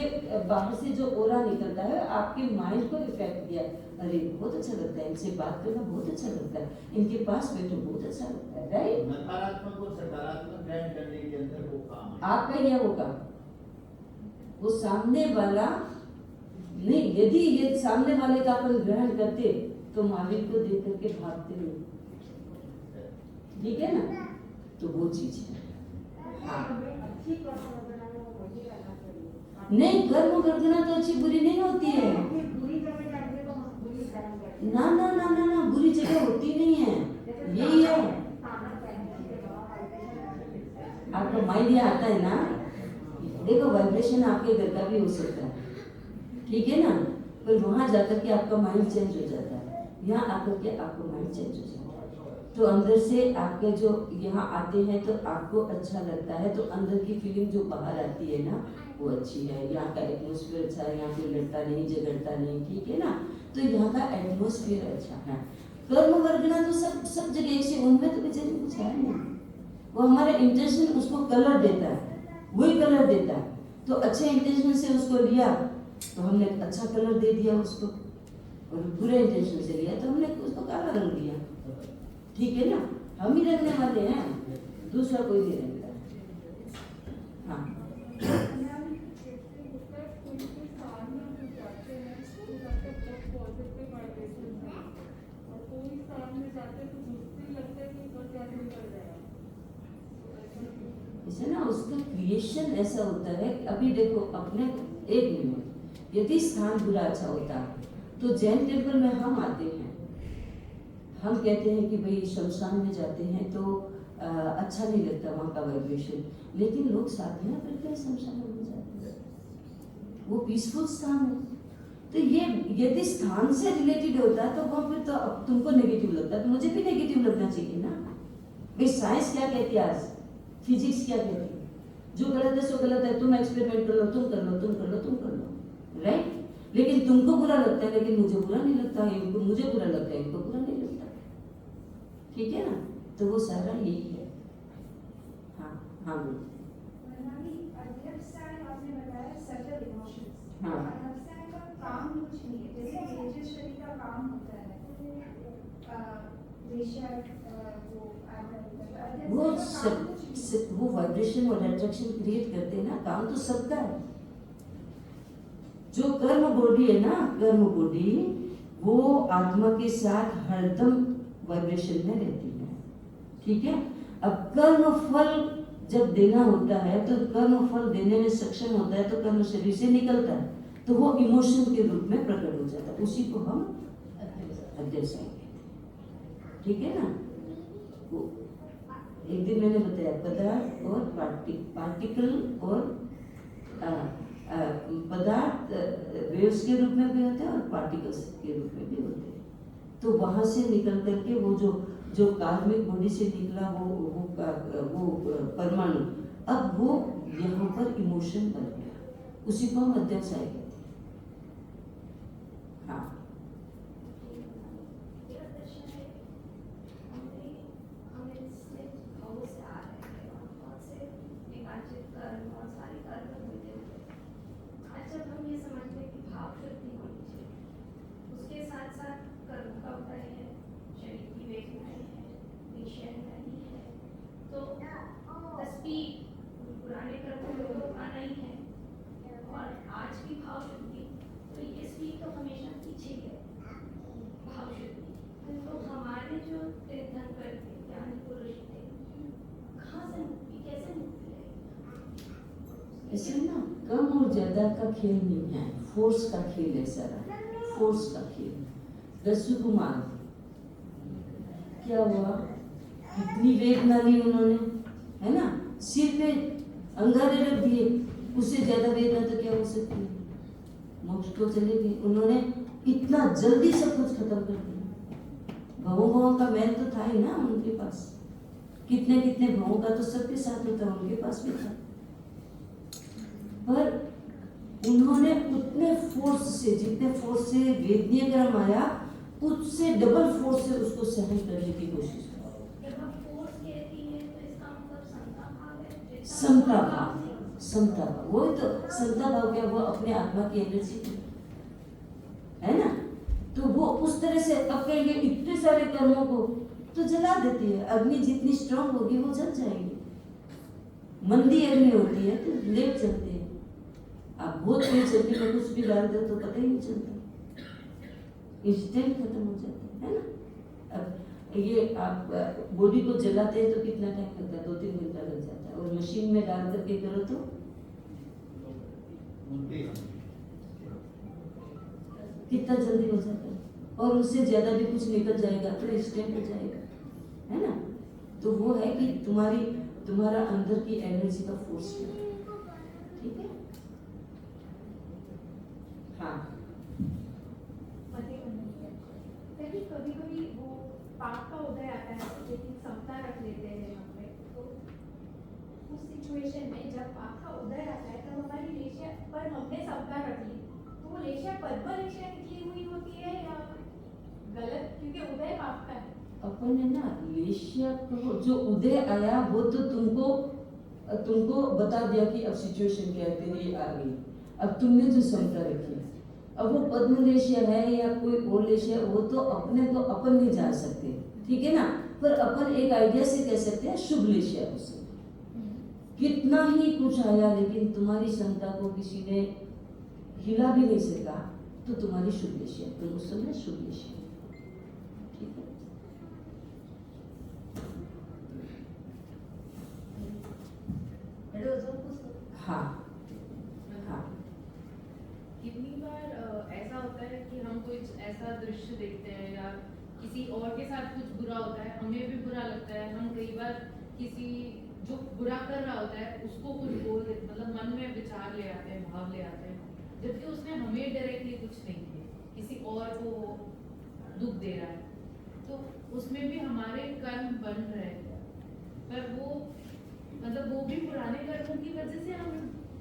बाहर से जो ओरा निकलता है आपके माइंड को इफेक्ट किया। अरे बहुत अच्छा लगता है, इनसे बात करना बहुत अच्छा लगता है, इनके पास बैठो बहुत अच्छा लगता है, राइट? नकारात्मक और सकारात्मक ग्रहण करने के अंदर वो काम है आपका यह होगा, वो सामने वाला नहीं। यदि ये सामने वाले का अपन ग्रहण करते तो महावीर को देख करके भागते नहीं, ठीक है ना? तो वो चीज है। नहीं, कर्म करना तो अच्छी बुरी नहीं होती है। ना ना ना ना ना, बुरी जगह होती नहीं है, यही है। आपका माइंड ये आता है ना, देखो वाइब्रेशन आपके घर का भी हो सकता है, ठीक है ना? पर वहां जाकर के आपका माइंड चेंज हो जाता है, यहाँ आकर के आपका माइंड चेंज हो जाता है। तो अंदर से आपके जो यहाँ आते हैं तो आपको अच्छा लगता है, तो अंदर की फीलिंग जो बाहर आती है ना वो अच्छी है। यहाँ का एटमॉस्फेयर अच्छा है, यहाँ कोई लड़ता नहीं झगड़ता नहीं, ठीक है ना? तो यहाँ का एटमॉस्फेयर अच्छा है। कर्म वर्गना तो सब जगह एक से, उनमें तो बेचारे कुछ है नहीं, वो हमारा इंटेंशन उसको कलर देता है, वही कलर देता है। तो अच्छे इंटेंशन से उसको लिया तो हमने अच्छा कलर दे दिया उसको, और बुरे इंटेंशन से लिया तो हमने उसको काला रंग दिया, ठीक है ना? हम ही रखने वाले हैं, दूसरा कोई नहीं रखता है। हाँ, इसे ना उसका क्रिएशन ऐसा होता है। अभी देखो अपने एक मिनट, यदि स्थान बुरा अच्छा होता तो जैन टेम्पल में हम आते हैं, हम कहते हैं कि भाई शमशान में जाते हैं तो अच्छा नहीं लगता वहाँ का वाइब्रेशन, लेकिन लोग साधना करते हैं शमशान में जाते हैं, वो पीसफुल स्थान है। तो ये यदि स्थान से रिलेटेड होता है तो वहाँ फिर तो अब तुमको नेगेटिव लगता है तो मुझे भी नेगेटिव लगना चाहिए ना। भाई साइंस क्या कहती है, आज फिजिक्स क्या कहती है, जो गलत है सो गलत है, तुम एक्सपेरिमेंट कर लो, तुम कर लो, तुम कर लो, तुम कर लो, राइट? लेकिन तुमको बुरा लगता है, लेकिन मुझे बुरा नहीं लगता है, इनको मुझे बुरा लगता है, इनको बुरा नहीं लगता, ठीक है ना? तो वो सारा यही है। हाँ हाँ बोलो। हाँ, काम कुछ नहीं है, जैसे तेजस्वी का काम होता है, वो वाइब्रेशन और अट्रैक्शन क्रिएट करते हैं ना, काम तो सबका है। जो कर्म बॉडी है ना, कर्म बॉडी वो आत्मा के साथ हरदम वाइब्रेशन में रहती है, ठीक है? अब कर्म फल जब देना होता है तो कर्म फल देने में सक्षम होता है तो कर्म शरीर से निकलता है तो वो इमोशन के रूप में प्रकट हो जाता है, उसी को हम अध्यवसाय कहते हैं, ठीक है ना? वो एक दिन मैंने बताया पदार्थ और पार्टिकल और पदार्थ वेव्स के रूप में भी होते हैं और पार्टिकल्स के रूप में भी होते हैं। तो वहाँ से निकल करके वो जो कार्मिक बॉडी से निकला वो परमाणु, अब वो यहाँ पर इमोशन बन गया, उसी को हम अध्यक्षाय कहते हैं। हाँ, पुराने कर्मों में तो आना ही है और आज की भाव शुद्धि, तो ये स्पीड तो हमेशा पीछे है भाव शुद्धि। तो हमारे जो तीर्थंकर थे, ज्ञानी पुरुष थे, कहाँ से मुक्ति, कैसे मुक्ति है? ऐसे ना कम और ज्यादा का खेल नहीं है, फोर्स का खेल है सारा, फोर्स का खेल। दस्यु कुमार क्या हुआ, इतनी वेदना ली उन्होंने, है ना, सिर पे अंगारे रख दिए, उससे ज्यादा वेदना तो क्या हो सकती है, मोक्ष को चले गए। उन्होंने इतना जल्दी सब कुछ खत्म कर दिया। भवों का मैल तो था ही ना उनके पास, कितने कितने भवों का तो सबके साथ होता, उनके पास भी था, पर उन्होंने उतने फोर्स से, जितने फोर्स से वेदनीय कर्म आया, उससे डबल फोर्स से उसको सहन करने की कोशिश की। समता भाव, समता भाव, वो तो समता भाव क्या, वो अपने आत्मा की एनर्जी है ना, तो वो उस तरह से अब कहेंगे इतने सारे कर्मों को तो जला देती है। अग्नि जितनी स्ट्रांग होगी वो जल जाएगी, मंदी अग्नि होती है तो लेट चलते हैं। आप बहुत तेज चलती में कुछ भी डाल दो तो पता ही नहीं चलता, इंस्टेंट खत्म हो जाता है ना। अब ये आप बॉडी को जलाते हैं तो कितना टाइम लगता है, 2-3 घंटा लग जाता है, और मशीन में डाल करके करो तो कितना जल्दी हो जाता है, और उससे ज्यादा भी कुछ निकल जाएगा तो इंस्टेंट हो जाएगा, है ना। तो वो है कि तुम्हारा अंदर की एनर्जी का फोर्स है, ठीक है। हाँ, कभी कभी वो पाप का उदय आता है, लेकिन समता रख लेते हैं हम पे, तो उस सिचुएशन में जब पाप का उदय आता है तब हमारी लेशिया पर हमने समता रख ली, तो वो लेशिया पद्म लेशिया निकली हुई होती है या गलत, क्योंकि उदय पाप का है। अपन है ना, लेशिया को जो उदय आया वो तो तुमको बता दिया कि अब सिचुएशन क्या है, तेरी आ गई, अब तुमने जो समता रखी, अब वो पद्म लेशिया है या कोई और लेशिया, वो तो अपने को अपन नहीं जान सकते, ठीक है ना, पर अपन एक आइडिया से कह सकते हैं शुभ लेशिया उसे, कितना ही कुछ आया लेकिन तुम्हारी क्षमता को किसी ने हिला भी नहीं सका, तो तुम्हारी शुभ लेशिया, तुम उस समय शुभ लेशिया, ठीक है। हाँ हाँ, कितनी बार ऐसा होता है कि हम कुछ ऐसा दृश्य देखते हैं या किसी और के साथ कुछ बुरा होता है, हमें भी बुरा लगता है, हम कई बार किसी जो बुरा कर रहा होता है उसको कुछ बोल देते, मतलब मन में विचार ले आते हैं, भाव ले आते हैं, जबकि उसने हमें डायरेक्टली कुछ नहीं किया, किसी और को दुख दे रहा है, तो उसमें भी हमारे कर्म बन रहे हैं, पर वो मतलब वो भी पुराने कर्मों की वजह से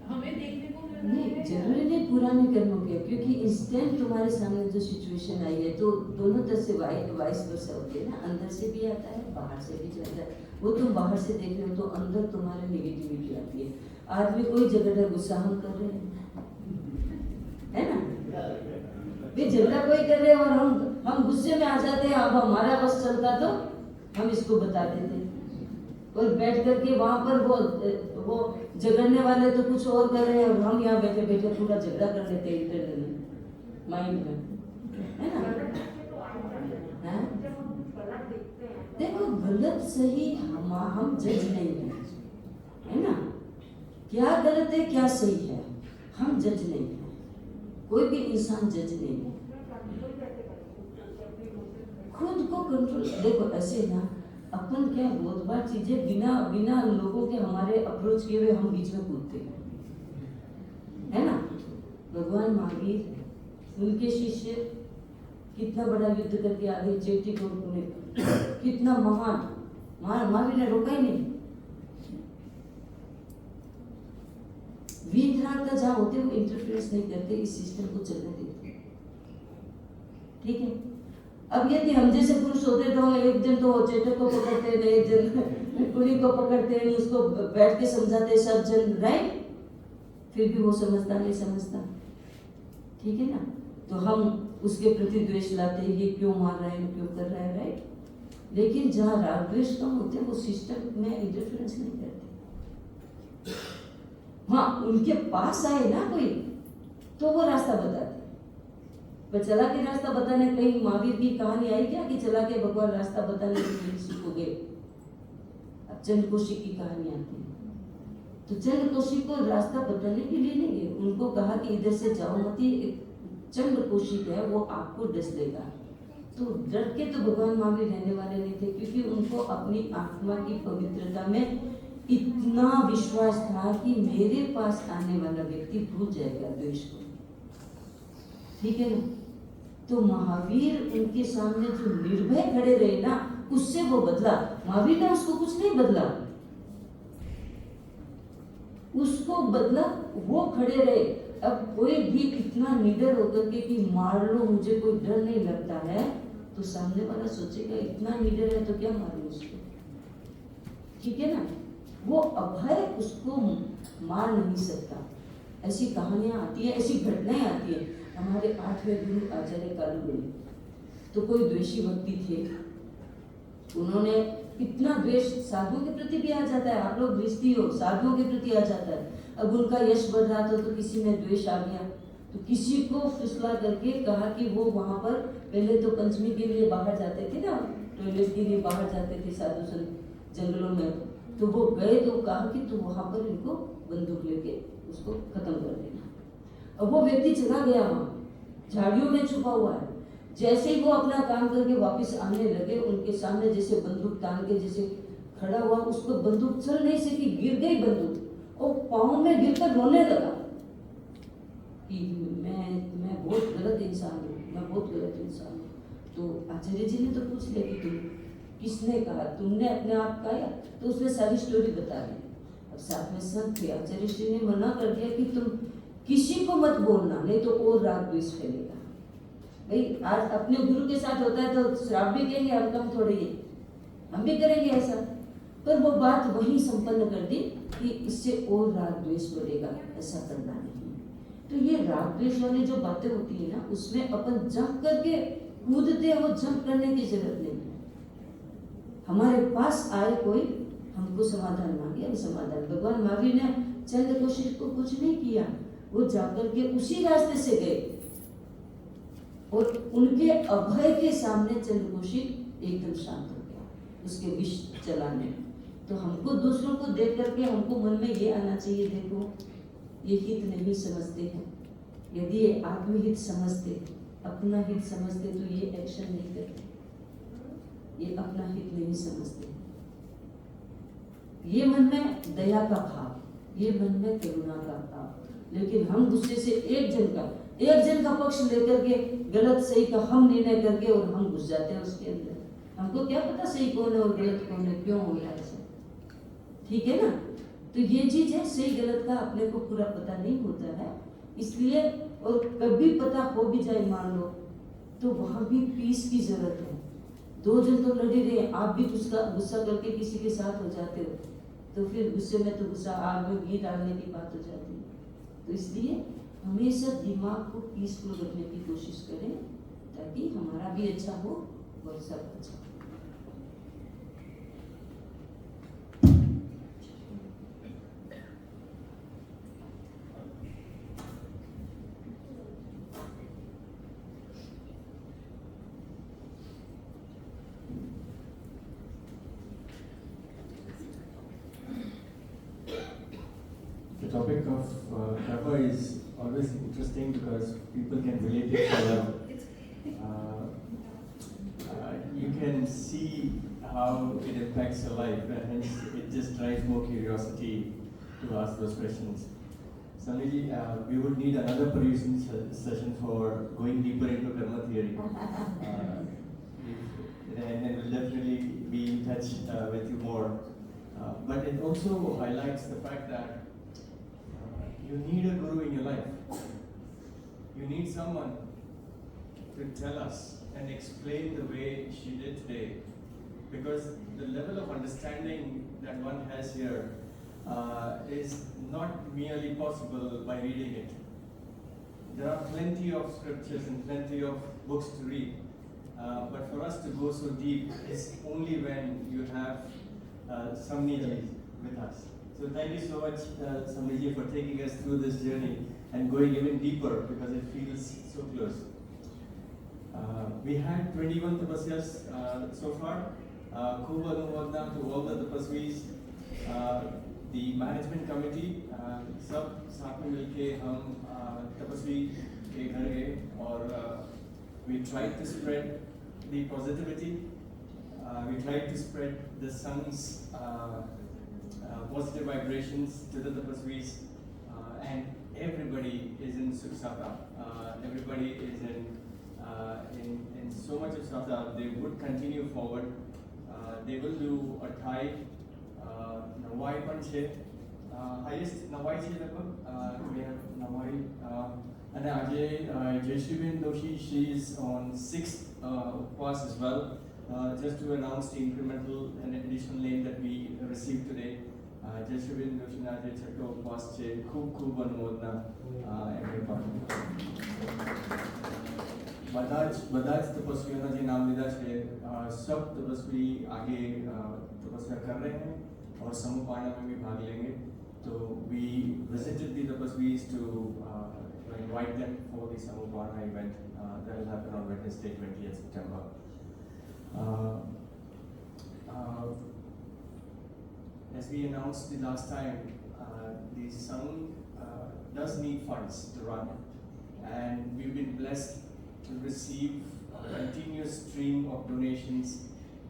हमें देखने को मिल रहा नहीं, है। जरूरी नहीं पुराने कर्मों के, क्योंकि इंस्टेंट तुम्हारे सामने जो सिचुएशन आई है तो दोनों तरफ से वाइस वर्सा होती है ना, अंदर से भी आता है बाहर से भी जाता है। वो तुम बाहर से देख रहे हो तो अंदर तुम्हारे नेगेटिविटी आती है। आदमी कोई झगड़ा गुस्सा हम कर रहे हैं, है ना, वे झगड़ा कोई कर रहे हैं और हम गुस्से में आ जाते हैं, अब हमारा बस चलता तो हम इसको बता देते, और बैठ करके वहां पर वो झगड़ने वाले तो कुछ और कर रहे हैं और हम यहाँ बैठे बैठे पूरा झगड़ा कर लेते हैं इंटरनली माइंड में, है ना। देखो गलत सही हम जज नहीं है ना, क्या गलत है क्या सही है हम जज नहीं है, कोई भी इंसान जज नहीं है। खुद को कंट्रोल, देखो ऐसे ना अपन क्या बहुत बार चीजें बिना लोगों के हमारे अप्रोच किए हुए हम बीच में कूदते हैं, भगवान महावीर है, उनके शिष्य कितना बड़ा युद्ध करके आगे चेटी को कितना महान महावीर ने रोका ही नहीं। वीतराग जहां होते वो इंटरफेरेंस नहीं करते, इस सिस्टम को चलने देते। ठीक है, अब यदि हम जैसे पुरुष होते तो एक जन तो चेटक को पकड़ते हैं, एक जन कुड़ी को पकड़ते हैं, उसको बैठ के समझाते सब जन, राइट? फिर भी वो समझता नहीं समझता, ठीक है ना? तो हम उसके प्रति द्वेष लाते हैं, ये क्यों मार रहा है, क्यों कर रहा है, राइट? लेकिन जहाँ राग द्वेष कम होते हैं वो सिस्टम में इंटरफेरेंस नहीं करते। हाँ, उनके पास आए ना कोई तो वो रास्ता बताते, पर चला के रास्ता बताने, कहीं महावीर की कहानी आई क्या कि चला के भगवान रास्ता बताने के लिए किसी को गए? अब चंद्र कौशिक की कहानी आती है, तो चंद्र कौशिक को रास्ता बताने के लिए नहीं गए, उनको कहा कि इधर से जाओ मत, चंद्र कौशिक है वो आपको डस देगा। तो डर के तो भगवान महावीर रहने वाले नहीं थे, क्योंकि उनको अपनी आत्मा की पवित्रता में इतना विश्वास था कि मेरे पास आने वाला व्यक्ति भूल जाएगा द्वेष को, ठीक है ना? तो महावीर उनके सामने जो निर्भय खड़े रहे ना, उससे वो बदला। महावीर ने उसको कुछ नहीं बदला, उसको बदला वो खड़े रहे। अब कोई भी इतना निडर होकर के कि मार लो मुझे कोई डर नहीं लगता है, तो सामने वाला सोचेगा इतना निडर है तो क्या मारूं उसको, ठीक है ना? वो अभय उसको मार नहीं सकता। ऐसी कहानियां आती है, ऐसी घटनाएं आती है। हमारे 8वें गुरु आचार्य कालू, तो कोई द्वेषी व्यक्ति थे, उन्होंने इतना द्वेष साधुओं के प्रति भी आ जाता है, आप लोग गृहस्थी हो, साधुओं के प्रति आ जाता है। अब उनका यश बढ़ रहा था तो किसी में द्वेष आ गया, तो किसी को फुसला करके कहा कि वो वहां पर पहले तो पंचमी के लिए बाहर जाते थे ना, टॉयलेट के लिए बाहर जाते थे साधु संत जंगलों में, तो वो गए तो कहा कि तो वहां पर इनको बंदूक लेके उसको खत्म कर देना। अब वो व्यक्ति चला गया, वहां झाड़ियों में छुपा हुआ है। जैसे ही वो अपना काम करके वापस आने लगे, उनके सामने जैसे बंदूक तान के जैसे खड़ा हुआ, उसको बंदूक चल नहीं सकी, गिर गई बंदूक और पाँव में गिरकर रोने लगा कि मैं बहुत गलत इंसान हूँ, मैं बहुत गलत इंसान हूँ। तो आचार्य जी ने तो पूछ लिया कि तुम किसने कहा, तुमने अपने आप कहा? तो उसने सारी स्टोरी बता दी। अब साथ में संत थे, आचार्य जी ने मना कर दिया कि तुम किसी को मत बोलना, नहीं तो और राग द्वेष फैलेगा। भाई आज अपने गुरु के साथ होता है तो श्राप भी कहेंगे, हम कम थोड़े ही, हम भी करेंगे ऐसा। पर वो बात वहीं संपन्न कर दी कि इससे और राग द्वेष बढ़ेगा, ऐसा करना नहीं। तो ये राग द्वेष वाली जो बातें होती है ना, उसमें अपन जंप करके कूदते हैं, वो जंप करने की जरूरत नहीं है। हमारे पास आए कोई, हमको समाधान मांगे, हम समाधान। भगवान महावीर ने चंद्र कौशिक को कुछ नहीं किया, वो जाकर के उसी रास्ते से गए और उनके अभय के सामने चंद्र कौशिक एकदम शांत हो गया उसके विष चलाने। तो हमको दूसरों को देख करके हमको मन में ये आना चाहिए, देखो ये हित नहीं समझते हैं। यदि ये आत्महित समझते, अपना हित समझते तो ये एक्शन नहीं करते, ये अपना हित नहीं समझते। ये मन में दया का भाव, ये मन में करुणा का भाव, लेकिन हम गुस्से से एक जन का पक्ष लेकर के गलत सही का हम निर्णय करके और हम घुस जाते हैं उसके अंदर। हमको क्या पता सही कौन है और गलत कौन है, क्यों हो रहा है ऐसा, ठीक है ना? तो ये चीज है, सही गलत का अपने को पूरा पता नहीं होता है, इसलिए और कभी पता हो भी जाए मान लो, तो वहां भी पीस की जरूरत है। दो जन तो लड़े रहे, आप भी गुस्सा करके किसी के साथ हो जाते हो, तो फिर गुस्से में तो गुस्सा आग में घी डालने की बात हो जाती है। तो इसलिए हमेशा दिमाग को पीसफुल रखने की कोशिश करें, ताकि हमारा भी अच्छा हो और सब अच्छा हो। The topic of karma is always interesting because people can relate it to them. You can see how it impacts your life, and hence it just drives more curiosity to ask those questions. Samiji, we would need another producing session for going deeper into karma theory. And then we'll definitely be in touch with you more. But it also highlights the fact that you need a guru in your life. You need someone to tell us and explain the way she did today. Because the level of understanding that one has here is not merely possible by reading it. There are plenty of scriptures and plenty of books to read. But for us to go so deep is only when you have Samniji with us. So thank you so much, Samniji, for taking us through this journey and going even deeper because it feels so close. We had 21 tapasyas so far. Khub anumodna to all the tapasvis, the management committee, सब साथ में मिलके हम तपस्वी के घर गए और we tried to spread the positivity. We tried to spread the sun's positive vibrations to the tapasvis, and everybody is in Sukh Sabha. Everybody is in so much of Sabha. They would continue forward. They will do a Thai Nawai Panche. Highest Nawai છે લગભગ. We have Nawai. And Jeshibin Doshi, she is on 6th Upwas as well. Just to announce the incremental and additional name that we received today. Jeshibin Doshi na je chhatto Upwas છે. ખૂબ અનુમોદના everybody. બધા જ તપસ્વીઓના જે નામ લીધા છે सब तपस्वी आगे तपस्या कर रहे हैं और समूहपाना में भी भाग लेंगे. So we visited the tapasvis to invite them for the Samupana event that will happen on Wednesday, 20th September. As we announced the last time, the Sangh does need funds to run, and we've been blessed to receive a continuous stream of donations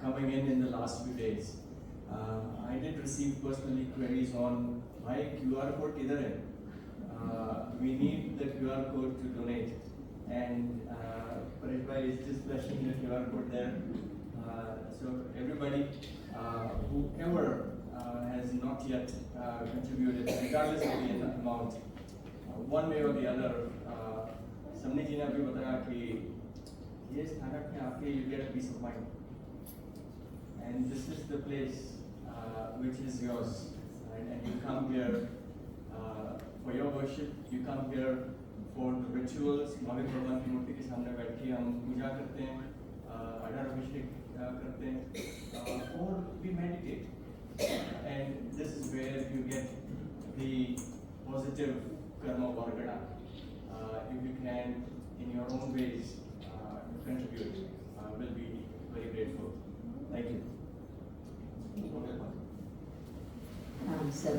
coming in the last few days. I did receive personally queries on why QR code किधर है? We need the QR code to donate, and Paresh bhai is just flashing the QR code there. So everybody, whoever has not yet contributed, regardless of the amount, one way or the other, Samni ji ने अभी बताया कि ये स्थानक में आके you get a peace of mind, and this is the place which is yours, and you come here for your worship. You come here for the rituals. Mahavir भगवान की मूर्ति के सामने बैठ के हम पूजा करते हैं, आधार अभिषेक करते हैं, or we meditate. And this is where you get the positive karma vargana. If you can, in your own ways, contribute, we'll be very grateful. Thank you. सब